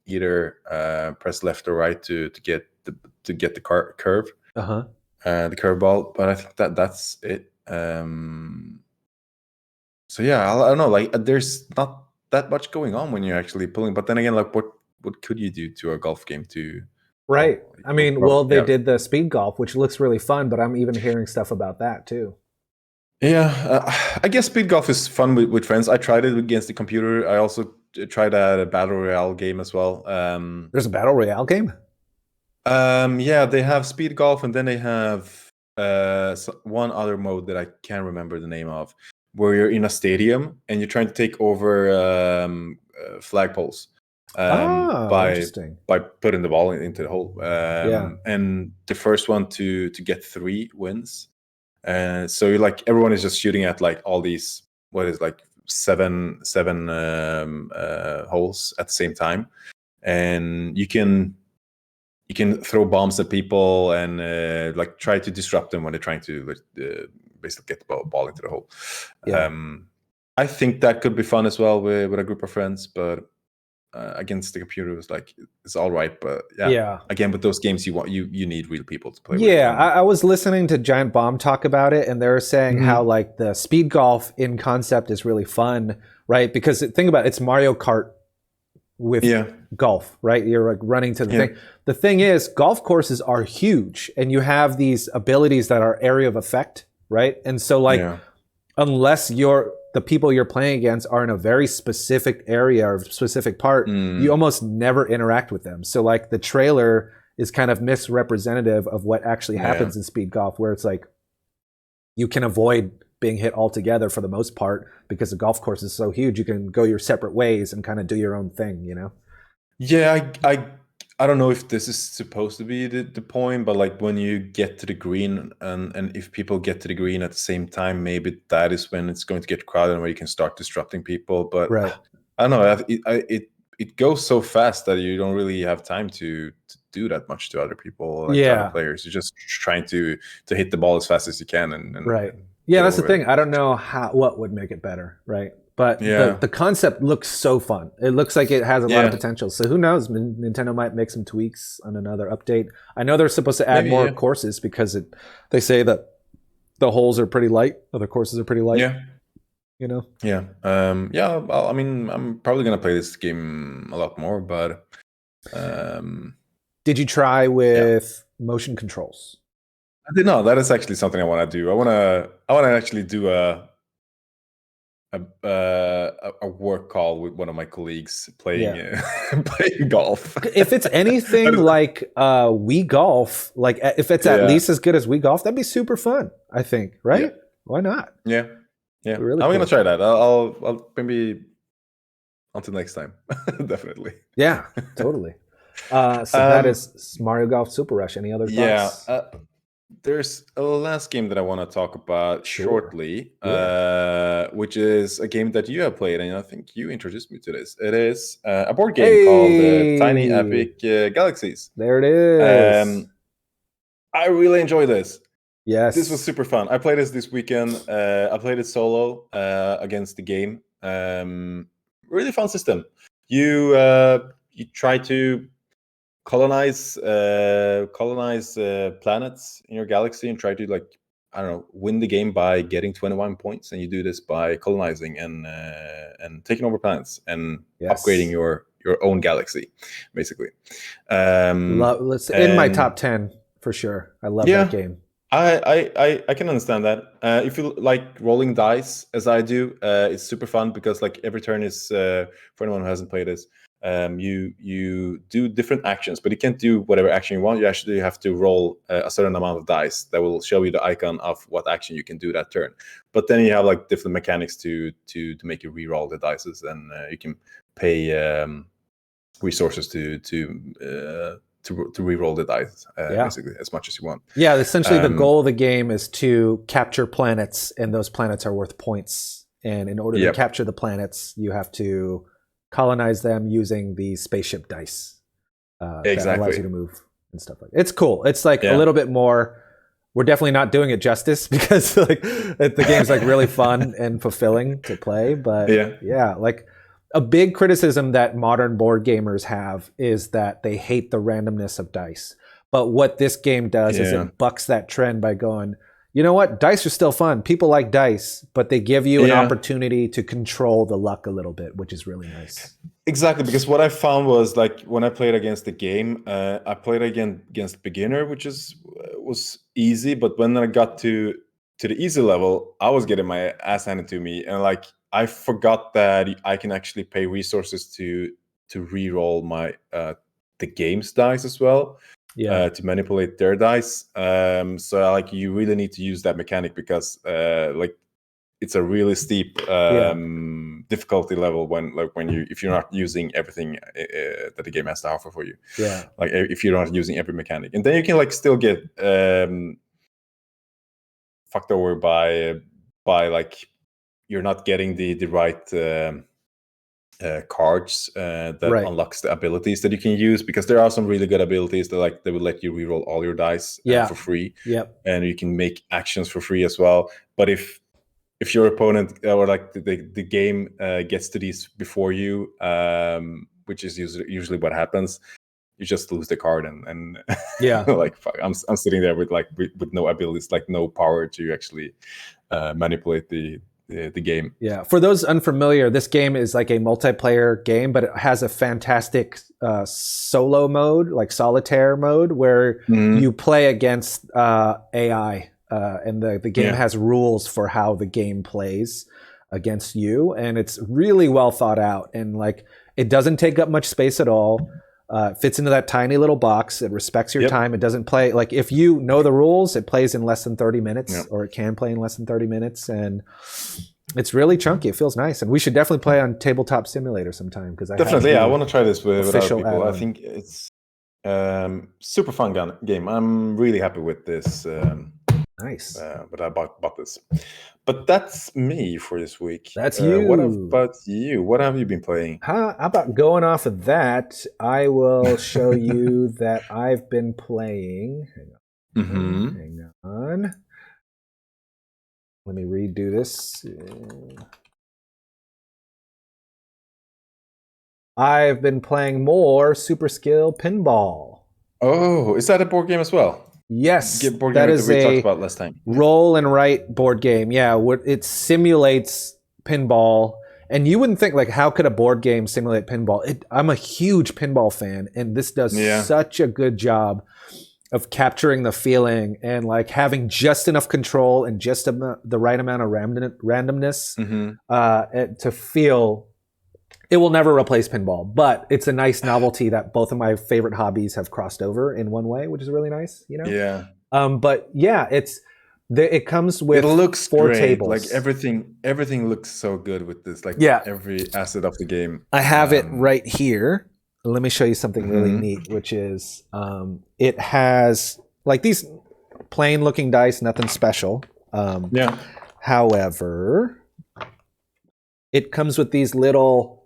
either press left or right to get the curve, the curve ball. But I think that's it. So yeah, I don't know. Like, there's not that much going on when you're actually pulling. But then again, like, what could you do to a golf game to? Right. I mean, well, they did the speed golf, which looks really fun, but I'm even hearing stuff about that too. Yeah, I guess speed golf is fun with friends. I tried it against the computer. I also tried a battle royale game as well. There's a battle royale game? Yeah, they have speed golf, and then they have one other mode that I can't remember the name of, where you're in a stadium and you're trying to take over flagpoles interesting. by putting the ball into the hole. And the first one to get 3 wins. So you're like, everyone is just shooting at like all these, what is like seven holes at the same time, and you can throw bombs at people and like try to disrupt them when they're trying to basically get the ball into the hole. I think that could be fun as well with a group of friends, but against the computer was like, it's all right. But again, with those games, you need real people to play with. Yeah, I was listening to Giant Bomb talk about it, and they were saying how like the speed golf in concept is really fun, right? Because think about it, it's Mario Kart with golf, right? You're like running to the thing. The thing is, golf courses are huge, and you have these abilities that are area of effect, right? And so like, unless the people you're playing against are in a very specific area or specific part, you almost never interact with them. So like the trailer is kind of misrepresentative of what actually happens in speed golf, where it's like you can avoid being hit altogether for the most part because the golf course is so huge. You can go your separate ways and kind of do your own thing, you know? Yeah, I don't know if this is supposed to be the point, but like when you get to the green and if people get to the green at the same time, maybe that is when it's going to get crowded and where you can start disrupting people. But I don't know, it goes so fast that you don't really have time to do that much to other people, like to other players. You're just trying to hit the ball as fast as you can and that's the thing. I don't know what would make it better, right? But the concept looks so fun. It looks like it has a lot of potential. So who knows? Nintendo might make some tweaks on another update. I know they're supposed to add more courses because they say that the holes are pretty light, or the courses are pretty light. Yeah. You know? Yeah. Well, I mean, I'm probably going to play this game a lot more, but... Did you try with motion controls? I did not. That is actually something I want to do. I want to actually do a work call with one of my colleagues playing playing golf. If it's anything like Wii Golf, like if it's at least as good as Wii Golf, that'd be super fun, I think, right? Why not? Yeah. Really I'm gonna try that. I'll maybe until next time. Definitely. Yeah, totally. So that is Mario Golf Super Rush. Any other thoughts? There's a last game that I want to talk about shortly, which is a game that you have played, and I think you introduced me to this. It is a board game called Tiny Epic Galaxies. There it is. I really enjoy this. Yes. This was super fun. I played this weekend. I played it solo against the game. Really fun system. You try to colonize planets in your galaxy and try to, like, I don't know, win the game by getting 21 points, and you do this by colonizing and taking over planets and upgrading your own galaxy, basically. Let's in my top 10 for sure. I love that game. I can understand that. If you like rolling dice, as I do, it's super fun because like every turn is for anyone who hasn't played this. you do different actions, but you can't do whatever action you want. You actually have to roll a certain amount of dice that will show you the icon of what action you can do that turn. But then you have like different mechanics to make you re-roll the dice, and you can pay resources to re-roll the dice basically as much as you want. Yeah, essentially the goal of the game is to capture planets, and those planets are worth points. And in order to capture the planets, you have to colonize them using the spaceship dice. That allows you to move and stuff like that. It's cool. It's like a little bit more. We're definitely not doing it justice because like the game's like really fun and fulfilling to play. But yeah, like a big criticism that modern board gamers have is that they hate the randomness of dice. But what this game does is it bucks that trend by going, you know what? Dice are still fun. People like dice, but they give you an opportunity to control the luck a little bit, which is really nice. Exactly, because what I found was like when I played against the game, I played against beginner, which was easy. But when I got to the easy level, I was getting my ass handed to me, and like I forgot that I can actually pay resources to re-roll my the game's dice as well. To manipulate their dice. So like you really need to use that mechanic because like it's a really steep difficulty level if you're not using everything that the game has to offer for you. Yeah. Like if you're not using every mechanic, and then you can like still get fucked over by like you're not getting the right cards that unlocks the abilities that you can use, because there are some really good abilities that they will let you reroll all your dice for free. And you can make actions for free as well. But if your opponent or like the game gets to these before you, which is usually what happens, you just lose the card and like fuck, I'm sitting there with no abilities, like no power to actually manipulate the game. Yeah. For those unfamiliar, this game is like a multiplayer game, but it has a fantastic solo mode, like solitaire mode, where you play against AI, and the game has rules for how the game plays against you, and it's really well thought out, and like it doesn't take up much space at all. It fits into that tiny little box. It respects your time. It doesn't play like if you know the rules, it plays in less than 30 minutes, or it can play in less than 30 minutes, and it's really chunky. It feels nice, and we should definitely play on Tabletop Simulator sometime because I want to try this with other people. Add-on. I think it's super fun game. I'm really happy with this. Nice. But I bought this. But that's me for this week. That's you. What about you? What have you been playing? How about going off of that? I will show you that I've been playing. Hang on. Let me redo this. I've been playing more Super Skill Pinball. Oh, is that a board game as well? Yes, that is we talked about last time. Roll and write board game. Yeah, it simulates pinball, and you wouldn't think like how could a board game simulate pinball? I'm a huge pinball fan, and this does such a good job of capturing the feeling and like having just enough control and just the right amount of randomness to feel. It will never replace pinball, but it's a nice novelty that both of my favorite hobbies have crossed over in one way, which is really nice, you know? Yeah. But yeah, it comes with it looks 4 great. tables. Like everything looks so good with this. Like every asset of the game. I have it right here. Let me show you something really neat, which is it has like these plain looking dice, nothing special. However, it comes with these little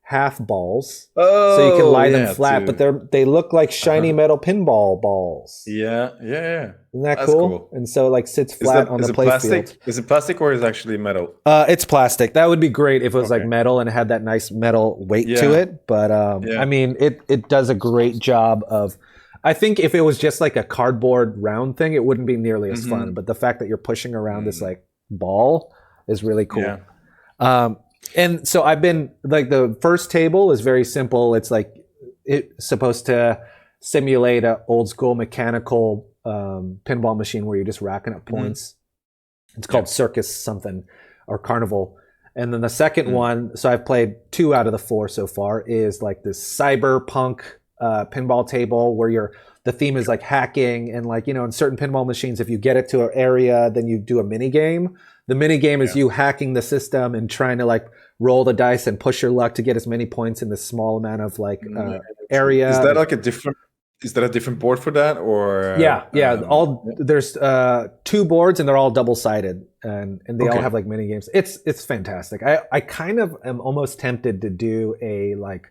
half balls, so you can lie them flat, but they look like shiny metal pinball balls. Isn't that cool? And so it like sits flat on the playfield. Is it plastic or is it actually metal? It's plastic. That would be great if it was like metal and it had that nice metal weight to it. But I mean, it does a great job of. I think if it was just like a cardboard round thing, it wouldn't be nearly as fun. But the fact that you're pushing around this like ball is really cool. And so I've been like the first table is very simple. It's like it's supposed to simulate an old school mechanical pinball machine where you're just racking up points. It's called Circus something or Carnival. And then the second one, so I've played 2 out of the 4 so far, is like this cyberpunk pinball table where the theme is like hacking, and like, in certain pinball machines, if you get it to an area, then you do a mini game. The mini game is you hacking the system and trying to like roll the dice and push your luck to get as many points in this small amount of like area. Is that like is that a different board for that, or? Yeah. There's 2 boards and they're all double-sided, and they all have like mini games. It's fantastic. I kind of am almost tempted to do a like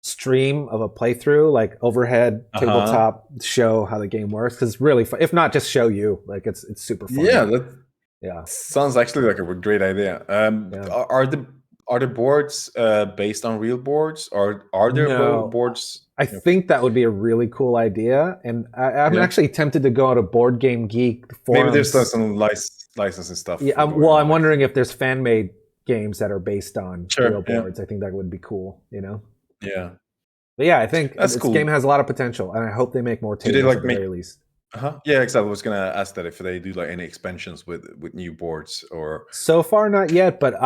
stream of a playthrough, like overhead tabletop, show how the game works, because it's really fun. If not, just show you, like it's super fun. Yeah, sounds actually like a great idea. Are the boards based on real boards, or are there boards? I think that would be a really cool idea, and I'm actually tempted to go on a Board Game Geek forums. Maybe there's some licensing stuff. Yeah, I'm wondering if there's fan-made games that are based on real boards. I think that would be cool, Yeah. But yeah, I think this game has a lot of potential, and I hope they make more tables at the very least. Yeah, exactly. I was gonna ask that if they do like any expansions with new boards, or so far not yet. But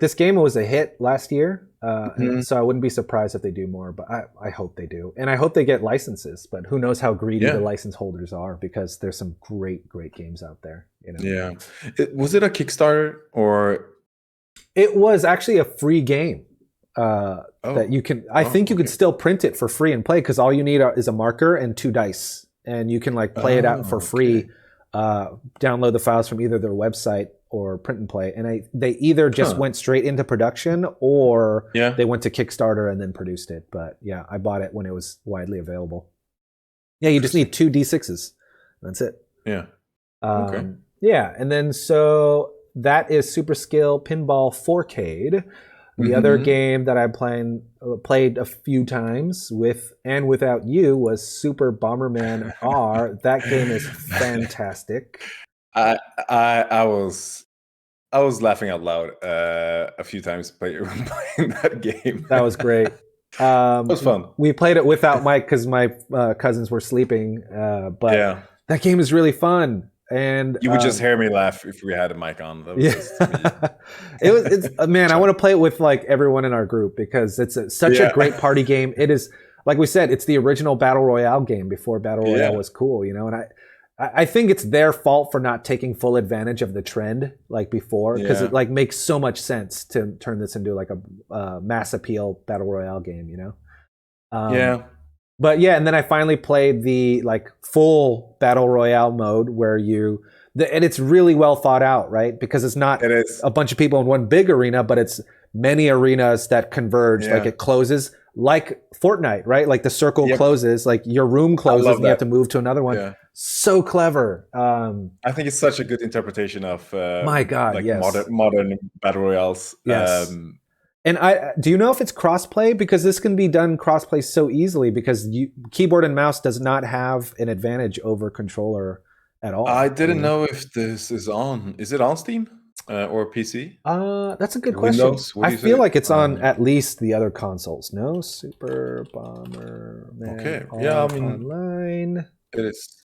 this game was a hit last year, and so I wouldn't be surprised if they do more. But I hope they do, and I hope they get licenses. But who knows how greedy the license holders are, because there's some great games out there. Yeah, was it a Kickstarter, or? It was actually a free game that you can. I think you could still print it for free and play, because all you need is a marker and 2 dice. And you can like play it out for free, download the files from either their website or print and play. And they either just went straight into production, or they went to Kickstarter and then produced it. But yeah, I bought it when it was widely available. Yeah, you just need 2 D6s. That's it. Yeah. Yeah, and then so that is Super Skill Pinball 4K. The other game that I played a few times with and without you was Super Bomberman R. That game is fantastic. I was laughing out loud a few times playing that game. That was great. It was fun. We played it without Mike because my cousins were sleeping. But that game is really fun. And you would just hear me laugh if we had a mic on. That was it's man, I want to play it with like everyone in our group, because it's such a great party game. It is, like we said, it's the original Battle Royale game before Battle Royale was cool, and I think it's their fault for not taking full advantage of the trend like before, because it like makes so much sense to turn this into like a mass appeal Battle Royale game, But yeah, and then I finally played the like full Battle Royale mode where and it's really well thought out, right? Because it's not a bunch of people in one big arena, but it's many arenas that converge. Like it closes like Fortnite, right? Like the circle closes, like your room closes and you have to move to another one. So clever. I think it's such a good interpretation of my God, like modern Battle Royales. Yes. And do you know if it's crossplay? Because this can be done crossplay so easily, because keyboard and mouse does not have an advantage over controller at all. I didn't know if this is on. Is it on Steam or PC? That's a good question. I feel like it's on at least the other consoles. No, Super Bomberman. Okay. Yeah, I mean, online. It is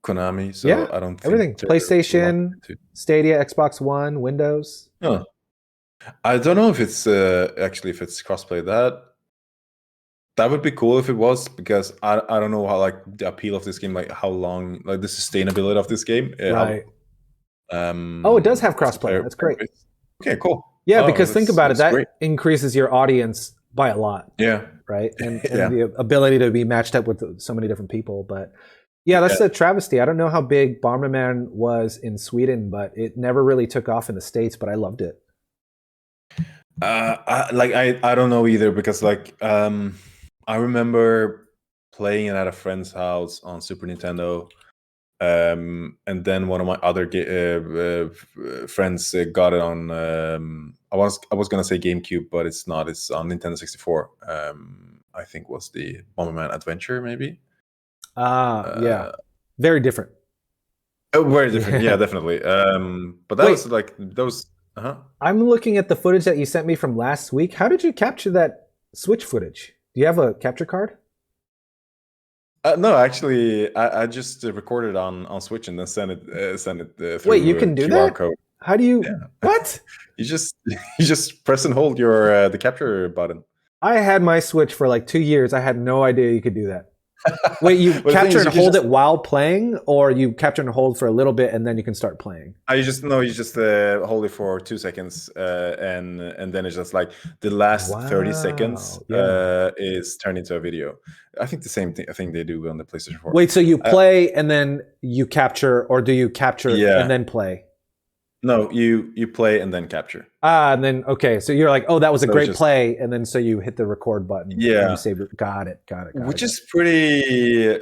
Konami, so I don't think everything. PlayStation, Stadia, Xbox One, Windows. Oh. I don't know if it's actually if it's crossplay. That would be cool if it was, because I don't know how like the appeal of this game, like how long, like the sustainability of this game. Right. It does have crossplay. That's great. Okay, cool. Yeah, because think about it. That increases your audience by a lot. Yeah. Right. And the ability to be matched up with so many different people. But yeah, that's a travesty. I don't know how big Bomberman was in Sweden, but it never really took off in the States, but I loved it. I don't know either, because like I remember playing it at a friend's house on Super Nintendo, and then one of my other friends got it on I was gonna say GameCube, but it's not. It's on Nintendo 64. I think was the Bomberman Adventure, maybe. Yeah, very different. Oh, very different. Yeah, definitely. But that was like those. I'm looking at the footage that you sent me from last week. How did you capture that Switch footage? Do you have a capture card? No, actually, I just recorded on Switch and then send it through. Wait, you can do QR that? code. How do you? Yeah. What? You just you just press and hold your the capture button. I had my Switch for like 2 years. I had no idea you could do that. Wait, you But the thing capture is, and you can hold just it while playing, or you capture and hold for a little bit and then you can start playing? you just no, you just hold it for 2 seconds, and then it's just like the last 30 seconds Wow. Yeah. is turned into a video. I think the same thing. I think they do on the PlayStation 4. Wait, so you Uh, play and then you capture, or do you capture and yeah, then play? no, you play and then capture. Ah, and then okay, so you're like, oh, that was a So it's great just play, and then so you hit the record button and you yeah, save your. Got it. which is pretty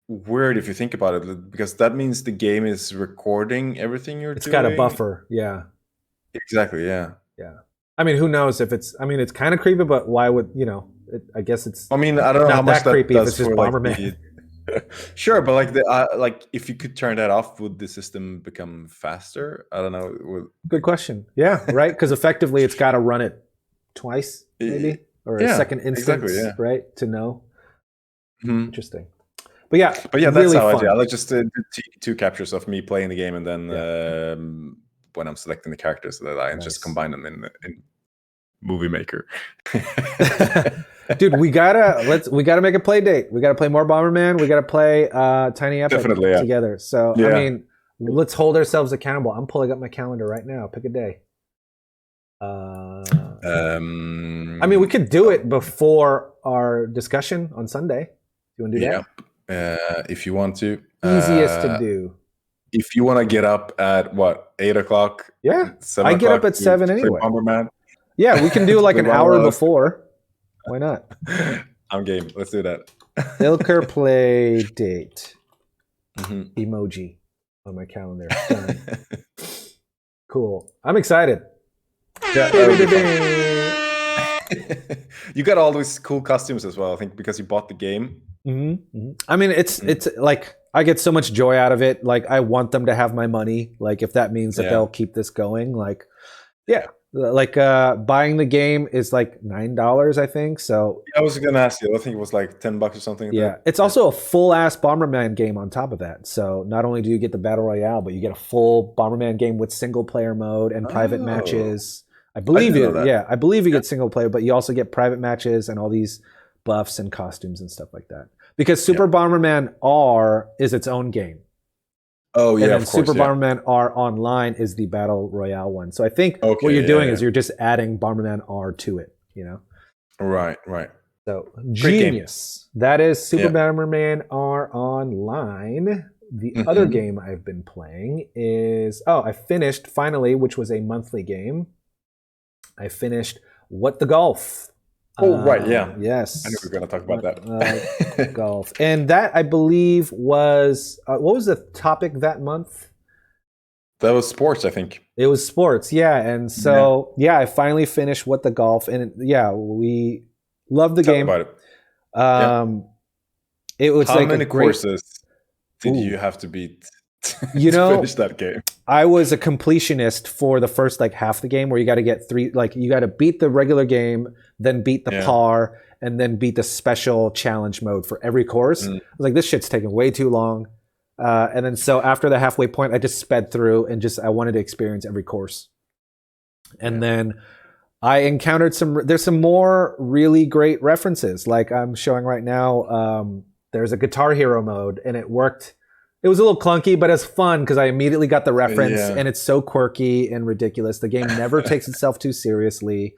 weird if you think about it, because that means the game is recording everything you're It's got a doing. buffer. Yeah. Exactly. Yeah. Yeah. I mean, who knows if it's? I mean, it's kind of creepy, but why would you know? I guess it's I mean, I don't know how not much that that creepy if does it's just for like Bomberman. the. Sure, but like the like if you could turn that off, would the system become faster? I don't know. Good question. Yeah, right. Because effectively, it's got to run it twice, Eh, maybe, or a yeah, second exactly. instance, Yeah. right, to know. Mhm. Interesting. But yeah, But yeah, that's really how I do. I fun. like just two captures of me playing the game, and then Yeah, when I'm selecting the characters, so that I just nice. combine them in Movie Maker. Dude, we gotta make a play date. We gotta play more Bomberman. We gotta play Tiny Epic Definitely, yeah, together. So I yeah. mean, let's hold ourselves accountable. I'm pulling up my calendar right now. Pick a day. I mean, we could do it before our discussion on Sunday. You want to do Yeah. that? If you want to, Easiest to do. if you want to get up at what 8 o'clock, Yeah, 7 I get up o'clock at 7 to play anyway. Bomberman. Yeah, we can do like Play an hour Bomberman. before. Why not? I'm game. Let's do that. Ilker play date. Mhm. Emoji on my calendar. Done. Cool. I'm excited. Yeah, that would be fun. You got all these cool costumes as well, I think, because you bought the game. I mean, it's like I get so much joy out of it. Like I want them to have my money. Like if that means that Yeah. they'll keep this going, like yeah. Like buying the game is like $9, I think. So I was gonna ask you. I think it was like $10 or something. yeah, it's also a full ass Bomberman game on top of that. So not only do you get the battle royale, but you get a full Bomberman game with single player mode and private Oh, matches. I I believe didn't know you. that. Yeah, I believe you get single player, but you also get private matches and all these buffs and costumes and stuff like that. Because Super Bomberman R is its own game. Oh yeah, And then of course. Super Yeah. Bomberman R Online is the battle royale one. So I think what Okay, you're doing yeah. is you're just adding Bomberman R to it. You know. Right. So Great game. genius. That is Super Yeah. Bomberman R Online. The other game I've been playing is I finished finally, which was a monthly game. I finished What the Golf. Oh right, yeah. Yes. I knew we were gonna talk about that. Golf, and that I believe was what was the topic that month? That was sports, I think. It was sports, yeah. And so I finally finished What the Golf, and we loved the Tell me game. about it. It was How like many a great, courses did you have to beat to finish that game? I was a completionist for the first like half the game, where you got to get three, like you got to beat the regular game, then beat the par, and then beat the special challenge mode for every course. I was like, this shit's taking way too long. And then so after the halfway point, I just sped through and I wanted to experience every course. And then I encountered there's some more really great references. Like I'm showing right now, there's a Guitar Hero mode, and it worked. It was a little clunky, but it's fun because I immediately got the reference, and it's so quirky and ridiculous. The game never takes itself too seriously,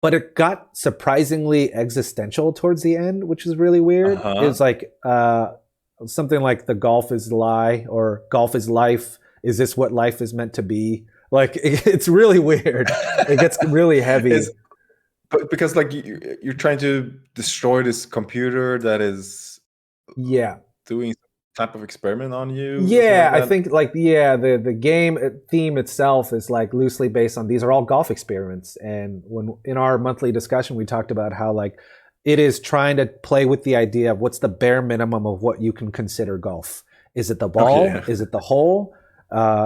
but it got surprisingly existential towards the end, which is really weird. It was like something like the golf is lie, or golf is life. Is this what life is meant to be? Like it's really weird. It gets really heavy. But because like you're trying to destroy this computer that is doing some type of experiment on you. Yeah, I think like the game theme itself is like loosely based on these are all golf experiments. And when in our monthly discussion we talked about how like it is trying to play with the idea of what's the bare minimum of what you can consider golf. Is it the ball? Is it the hole?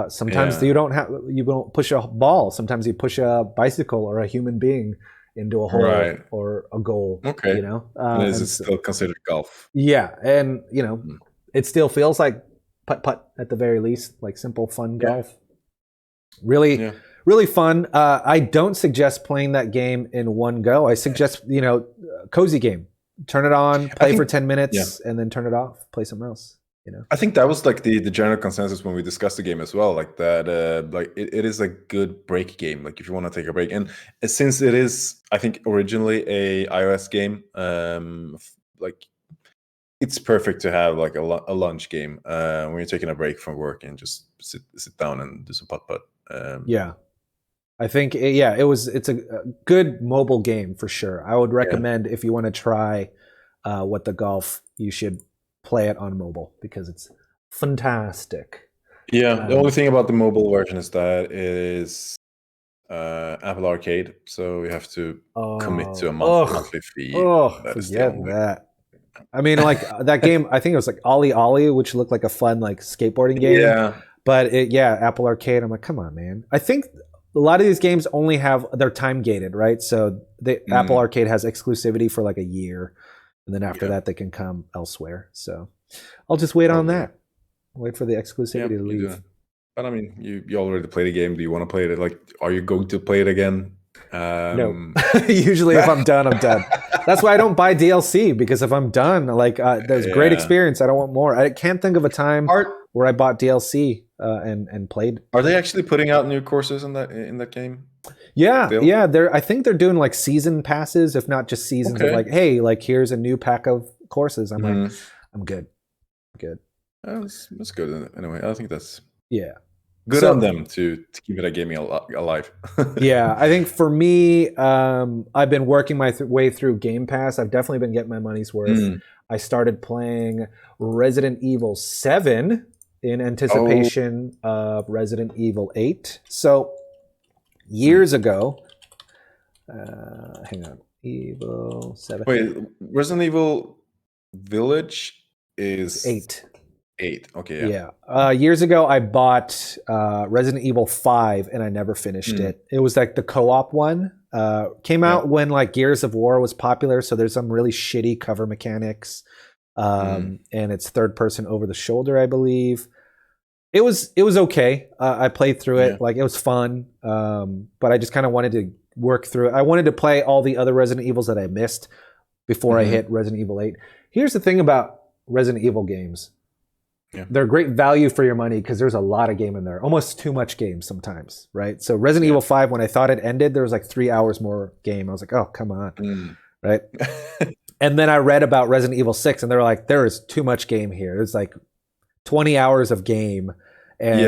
Sometimes you don't push a ball. Sometimes you push a bicycle or a human being into a hole or a goal. Okay. You know, is it still considered golf? Yeah, and you know, it still feels like putt-putt at the very least, like simple fun golf. Really, Yeah. really fun. I don't suggest playing that game in one go. I suggest, cozy game. Turn it on, play for 10 minutes, and then turn it off. Play something else. I think that was like the general consensus when we discussed the game as well. Like that, like it is a good break game. Like if you want to take a break, and since it is, I think originally a iOS game, like it's perfect to have like a lunch game when you're taking a break from work and just sit down and do some putt. Yeah. I think it's a good mobile game for sure. I would recommend if you want to try what the golf, you should play it on mobile because it's fantastic. Yeah, the only thing about the mobile version is that it is Apple Arcade, so you have to commit to a monthly fee. Forget that. I mean, like that game, I think it was like Ollie Ollie, which looked like a fun like skateboarding game. Yeah. But Apple Arcade, I'm like, come on, man. I think a lot of these games only they're time gated, right? So Apple Arcade has exclusivity for like a year. And then after that, they can come elsewhere. So I'll just wait on that. Wait for the exclusivity to leave. But I mean, you already played the game. Do you want to play it? Like, are you going to play it again? No. Usually if I'm done, I'm done. That's why I don't buy DLC, because if I'm done, like there's great experience. I don't want more. I can't think of a time where I bought DLC and played. Are they actually putting out new courses in that game? Yeah, still? Yeah. I think they're doing like season passes, if not just seasons of like, hey, like here's a new pack of courses. I'm like, I'm good. That's good anyway. I think that's good on them to keep that gaming alive. Yeah, I think for me, I've been working my way through Game Pass. I've definitely been getting my money's worth. I started playing Resident Evil 7 in anticipation of Resident Evil 8. So years ago, hang on, Evil 7. Wait, Resident Evil Village is 8. Okay. Yeah. Years ago, I bought Resident Evil 5 and I never finished it. It was like the co-op one. Came out when like Gears of War was popular, so there's some really shitty cover mechanics. And it's third person over the shoulder, I believe. It was okay. I played through it. Like it was fun. But I just kind of wanted to work through it. I wanted to play all the other Resident Evils that I missed before I hit Resident Evil 8. Here's the thing about Resident Evil games. They're great value for your money because there's a lot of game in there, almost too much game sometimes, right? So Resident Evil 5, when I thought it ended, there was like 3 hours more game. I was like, oh, come on, right? And then I read about Resident Evil 6 and they were like, there is too much game here. It's like 20 hours of game. And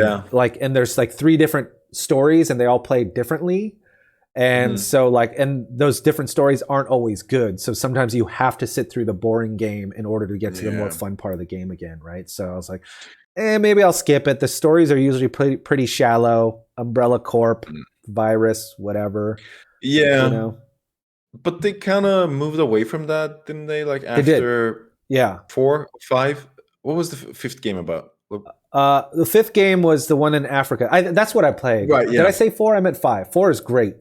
and there's like 3 different stories and they all play differently. And so and those different stories aren't always good. So sometimes you have to sit through the boring game in order to get to the more fun part of the game again, right? So I was like, maybe I'll skip it. The stories are usually pretty shallow. Umbrella Corp, virus, whatever. Yeah. But they kind of moved away from that, didn't they? Like after 4, 5. What was the 5th game about? The 5th game was the one in Africa. That's what I played. Right, Did I say 4? I meant 5. 4 is great.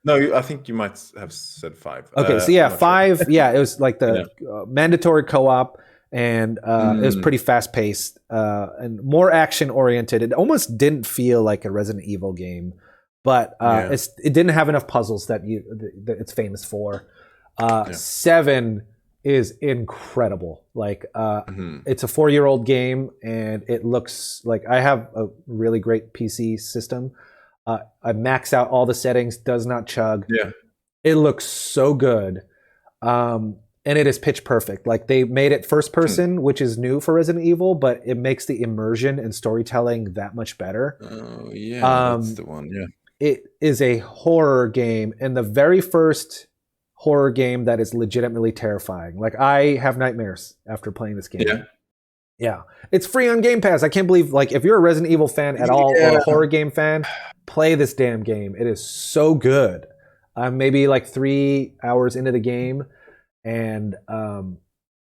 No, I think you might have said 5. Okay, so 5. Sure. It was like the mandatory co-op, and it was pretty fast-paced and more action-oriented. It almost didn't feel like a Resident Evil game, but it didn't have enough puzzles that it's famous for. 7 is incredible. Like it's a 4-year-old game, and it looks like I have a really great PC system. I max out all the settings, does not chug. It looks so good. And it is pitch perfect. Like they made it first person, which is new for Resident Evil, but it makes the immersion and storytelling that much better. Oh, that's the one. Yeah. It is a horror game, and the very first horror game that is legitimately terrifying. Like I have nightmares after playing this game. Yeah. It's free on Game Pass. I can't believe, like, if you're a Resident Evil fan at all or a horror game fan, play this damn game. It is so good. I'm maybe like 3 hours into the game, and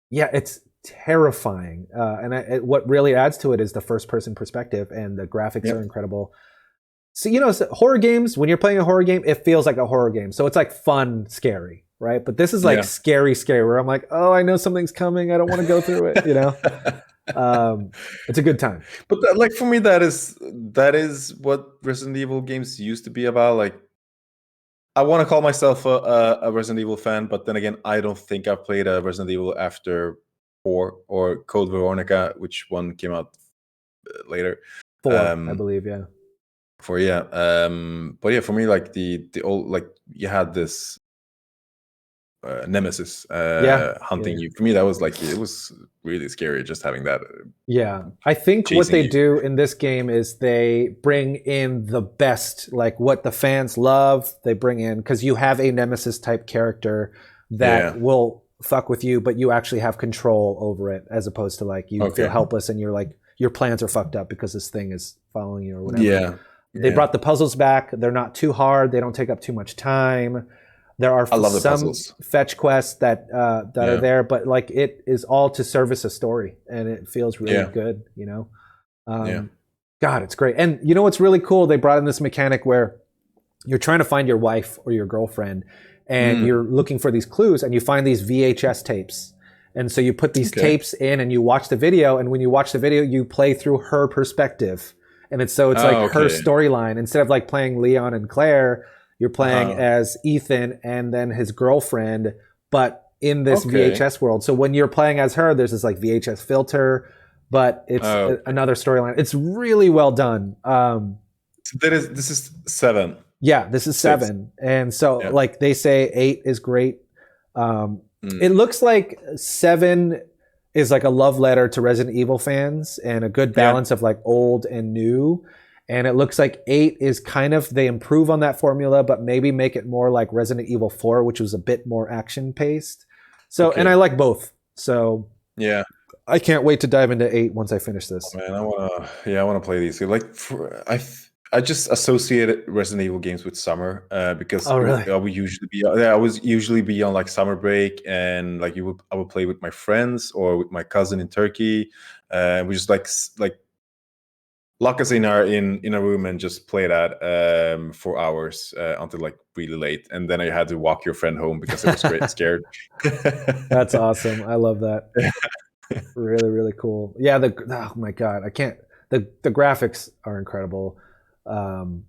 it's terrifying. And what really adds to it is the first-person perspective, and the graphics are incredible. So, so horror games, when you're playing a horror game, it feels like a horror game. So it's like fun, scary, right? But this is like scary, where I'm like, oh, I know something's coming. I don't want to go through it, It's a good time. But like for me, that is what Resident Evil games used to be about. Like I want to call myself a Resident Evil fan, but then again, I don't think I've played a Resident Evil after 4 or Code Veronica, which one came out later. 4, I Um, believe. Yeah. for yeah, but yeah, for me, like the old like you had this nemesis Yeah. hunting Yeah. you. For me, that was like it was really scary just having that Yeah. I think what chasing they you. do in this game is they bring in the best, like what the fans love, they bring in, because you have a nemesis type character that Yeah. will fuck with you, but you actually have control over it, as opposed to like you feel Okay. helpless and you're like, your plans are fucked up because this thing is following you or whatever. Yeah. They Yeah. brought the puzzles back. They're not too hard. They don't take up too much time. There are I love the some puzzles. fetch quests that are Yeah. there, but like it is all to service a story, and it feels really Yeah. good. You know, Yeah. God, it's great. And you know what's really cool? They brought in this mechanic where you're trying to find your wife or your girlfriend, and Mm. you're looking for these clues, and you find these VHS tapes. And so you put these Okay. tapes in, and you watch the video. And when you watch the video, you play through her perspective, and it's like Oh, her okay. storyline. Instead of like playing Leon and Claire, you're playing Uh-huh. as Ethan and then his girlfriend, but in this Okay. VHS world. So when you're playing as her, there's this like VHS filter, but it's Oh, another storyline. It's really well done. so this is 7, Yeah, this is 6. 7, and so Yeah. like they say 8 is great. It Mm. looks like 7 is like a love letter to Resident Evil fans and a good Yeah. balance of like old and new. And it looks like 8 is kind of, they improve on that formula, but maybe make it more like Resident Evil 4, which was a bit more action paced. So, and Okay. I like both. So Yeah. I can't wait to dive into 8 once I finish this. Man, I wanna play these. Like I just associated Resident Evil games with summer because Oh, really? I would usually be I was usually be on like summer break and like I would play with my friends or with my cousin in Turkey. We just like lock us in a room and just play that for hours until like really late, and then I had to walk your friend home because it was great scared. That's awesome. I love that. Really, really cool. Yeah, oh my god, I can't. The graphics are incredible. Um,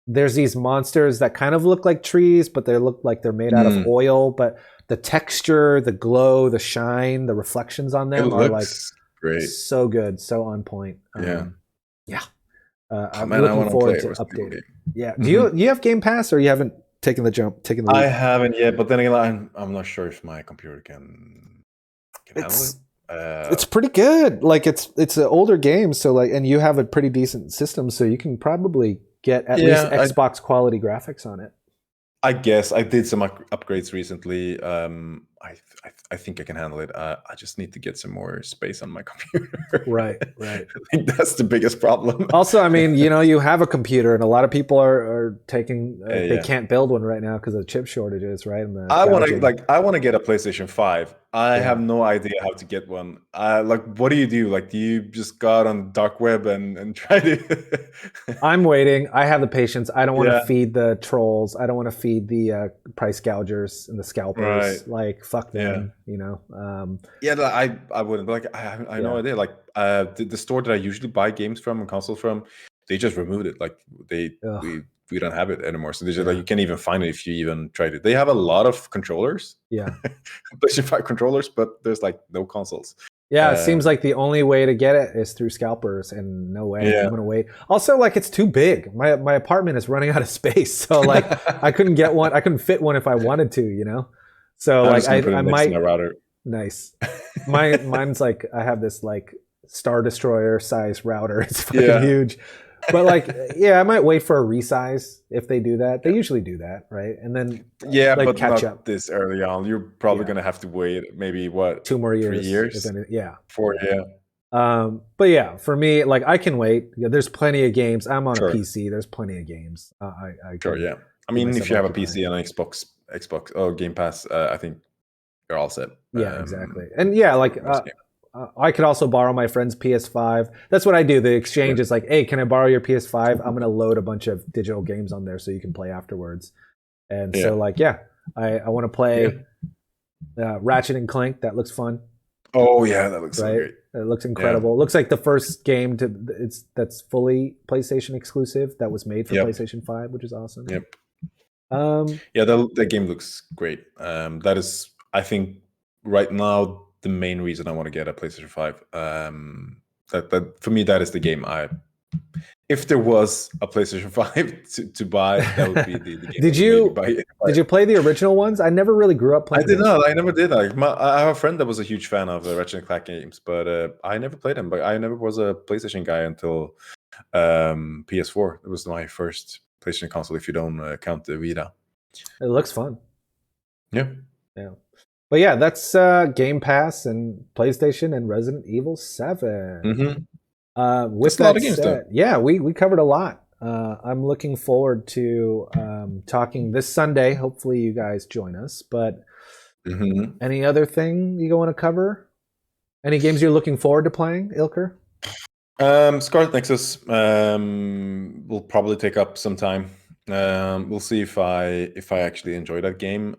there's these monsters that kind of look like trees, but they look like they're made out of Mm, oil. But the texture, the glow, the shine, the reflections on it them are like looks great. so good, so on point. Yeah. Yeah, Oh, I'm man, I looking want to play forward a to Resident Evil updating. game. Yeah, Mhm. do you have Game Pass or you haven't taken the jump, taken the I leap? haven't yet, but then again, I'm not sure if my computer can handle it. It's it's pretty good. Like it's an older game, so like, and you have a pretty decent system, so you can probably get at least Yeah, Xbox quality graphics on it. I guess I did some upgrades recently. I think I can handle it. I just need to get some more space on my computer. Right, right. I think that's the biggest problem. Also, I mean, you know, you have a computer, and a lot of people are taking they Yeah. can't build one right now because of chip shortages, right? And the I want to gouging. get a PlayStation 5. I Yeah, have no idea how to get one. Like what do you do? Like do you just go out on dark web and try to I'm waiting. I have the patience. I don't want to Yeah, feed the trolls. I don't want to feed the price gougers and the right. scalpers. Like fuck Yeah. them, you know. Yeah, I wouldn't. Like I have no Yeah, idea. Like the store that I usually buy games from and consoles from, they just removed it. Like ugh, we don't have it anymore. So they just like yeah, you can't even find it if you even tried it. They have a lot of controllers, yeah. PlayStation 5 controllers, but there's like no consoles. Yeah, it seems Um, like the only way to get it is through scalpers, and no way. yeah. I'm gonna wait. Also, like it's too big. My apartment is running out of space, so like I couldn't get one. I couldn't fit one if I wanted to, you know. So I'm like just gonna put I it next to my might. router. Nice. Mine's like I have this like Star Destroyer size router. It's fucking Yeah. huge. But like yeah, I might wait for a resize if they do that. They usually do that, right? And then Yeah, like but catch not up this early on. You're probably yeah, gonna have to wait maybe what 2 more years if 3 years? any yeah. 4, yeah. But yeah, for me, like I can wait. Yeah, there's plenty of games. I'm on a Sure. PC. There's plenty of games. I Sure, can yeah. I keep mean, myself if you have a occupied. PC and an Xbox or Game Pass, I think you're all set. Yeah, exactly. And yeah, like For most games. I could also borrow my friend's PS5. That's what I do. The Sure. exchange is like, hey, can I borrow your PS5? I'm gonna load a bunch of digital games on there so you can play afterwards. And Yeah. so like, yeah, I want to Yeah. play Ratchet and Clank. That looks fun, Oh yeah, that looks so right? great. It looks incredible. It looks like the first game that's fully PlayStation exclusive that was made for PlayStation 5, which is awesome. Yep. Yeah, that game looks great. That is, I think, right now the main reason I want to get a PlayStation 5. That for me, that is the game if there was a PlayStation 5 to buy, that would be the game. Did you play the original ones? I never really grew up playing. I did not. I never did. I have a friend that was a huge fan of Ratchet and Clank games, but I never played them. But I never was a PlayStation guy until PS4. It was my first PlayStation console, if you don't count the Vita. It looks fun. Yeah. But yeah, that's Game Pass and PlayStation and Resident Evil 7. Mm-hmm. With that said, yeah, we covered a lot. I'm looking forward to talking this Sunday. Hopefully you guys join us. But any other thing you want to cover? Any games you're looking forward to playing, Ilker? Scarlet Nexus will probably take up some time. We'll see if I actually enjoy that game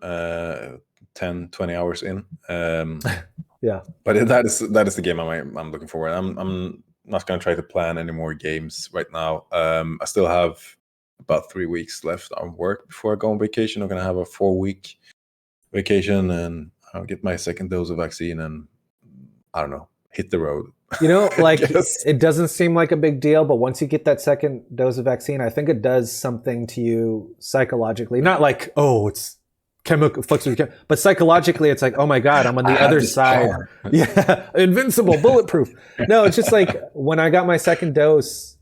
10, 20 hours in. Yeah. But that is the game I'm looking forward. I'm not going to try to plan any more games right now. I still have about 3 weeks left on work before I go on vacation. I'm going to have a 4-week vacation, and I'll get my second dose of vaccine, and I don't know, hit the road. Like it doesn't seem like a big deal, but once you get that second dose of vaccine, I think it does something to you psychologically. Not like, oh, it's chemical, but psychologically, it's like, oh my God, I'm on the other side. Yeah, invincible, bulletproof. No, it's just like when I got my second dose,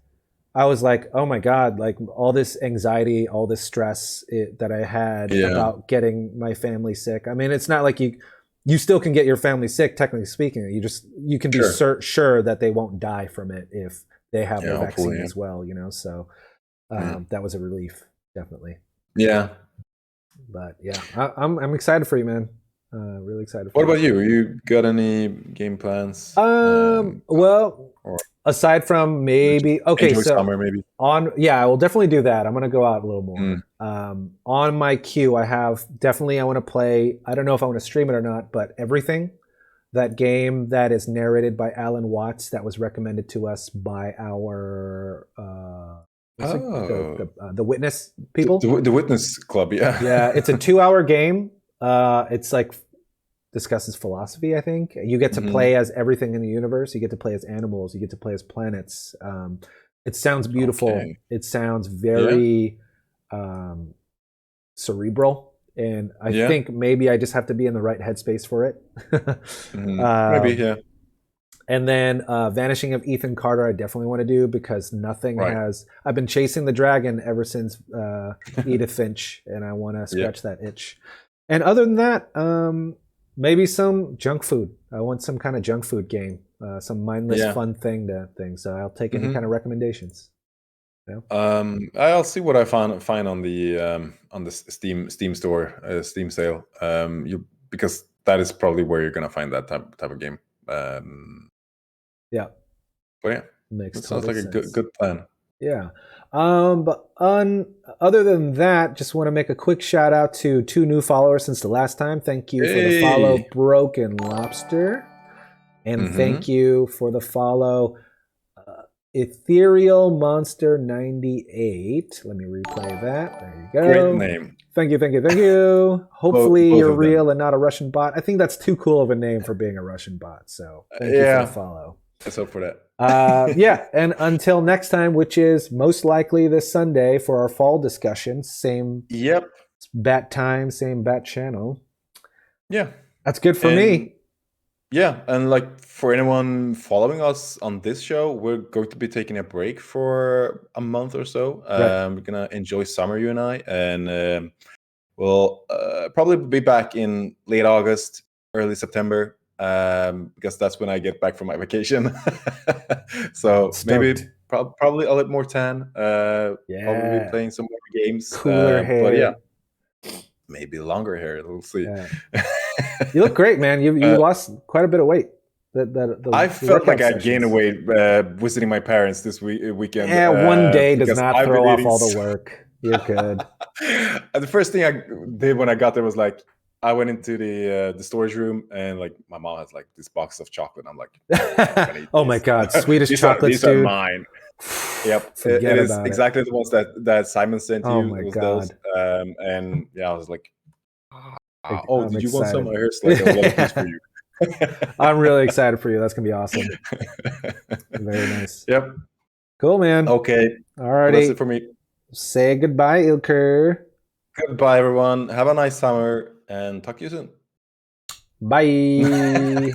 I was like, oh my God, like all this anxiety, all this stress that I had about getting my family sick. I mean, it's not like you still can get your family sick, technically speaking. You can be sure that they won't die from it if they have the vaccine as well, So that was a relief, definitely. Yeah. But yeah, I'm excited for you, man. Really excited for you. What about you? You got any game plans? Well, aside from maybe summer, maybe. I will definitely do that. I'm gonna go out a little more. On my queue, I want to play. I don't know if I want to stream it or not, but Everything, that game that is narrated by Alan Watts, that was recommended to us by our the Witness people, the Witness Club. Yeah, it's a 2-hour game. It's like discusses philosophy. I think you get to play as everything in the universe. You get to play as animals. You get to play as planets. It sounds beautiful. Okay. It sounds very cerebral, and I think maybe I just have to be in the right headspace for it. Maybe, yeah. And then Vanishing of Ethan Carter, I definitely want to do because nothing has. I've been chasing the dragon ever since Edith Finch, and I want to scratch that itch. And other than that, maybe some junk food. I want some kind of junk food game, some mindless fun thing. So I'll take any kind of recommendations. I'll see what I find on the Steam store, Steam sale. Because that is probably where you're gonna find that type of game. Yeah. But makes that sounds like sense. A good plan. Yeah. But other than that, just want to make a quick shout out to 2 new followers since the last time. Thank you for the follow, Broken Lobster, and thank you for the follow, Ethereal Monster 98. Let me replay that. There you go. Great name. Thank you. Hopefully both you're real and not a Russian bot. I think that's too cool of a name for being a Russian bot. So thank you for the follow. Let's hope for that. And until next time, which is most likely this Sunday for our fall discussion. Same bat time, same bat channel. Yeah. That's good for me. Yeah, and like for anyone following us on this show, we're going to be taking a break for a month or so. We're gonna enjoy summer, you and I, and we'll probably be back in late August, early September, because that's when I get back from my vacation. So maybe probably a little more tan. Probably playing some more games. Cooler hair. But yeah, maybe longer hair. We'll see. Yeah. You look great, man. You lost quite a bit of weight. I felt like I gained weight visiting my parents this weekend. Yeah, one day does not throw off all the work. You're good. And the first thing I did when I got there was like, I went into the storage room and like my mom has like this box of chocolate. I'm like, I'm not gonna eat Oh my these. God, Swedish these chocolates, are dude. mine. Yep, Forget it is about it. exactly the ones that Simon sent Oh you. my It was those, God. and yeah, I was like, oh, I'm did you want some? excited. Here's like a little piece for you. I'm really excited for you. That's gonna be awesome. Very nice. Yep. Cool, man. Okay. Well, that's it Alrighty. for me. Say goodbye, Ilker. Goodbye, everyone. Have a nice summer, and talk to you soon. Bye.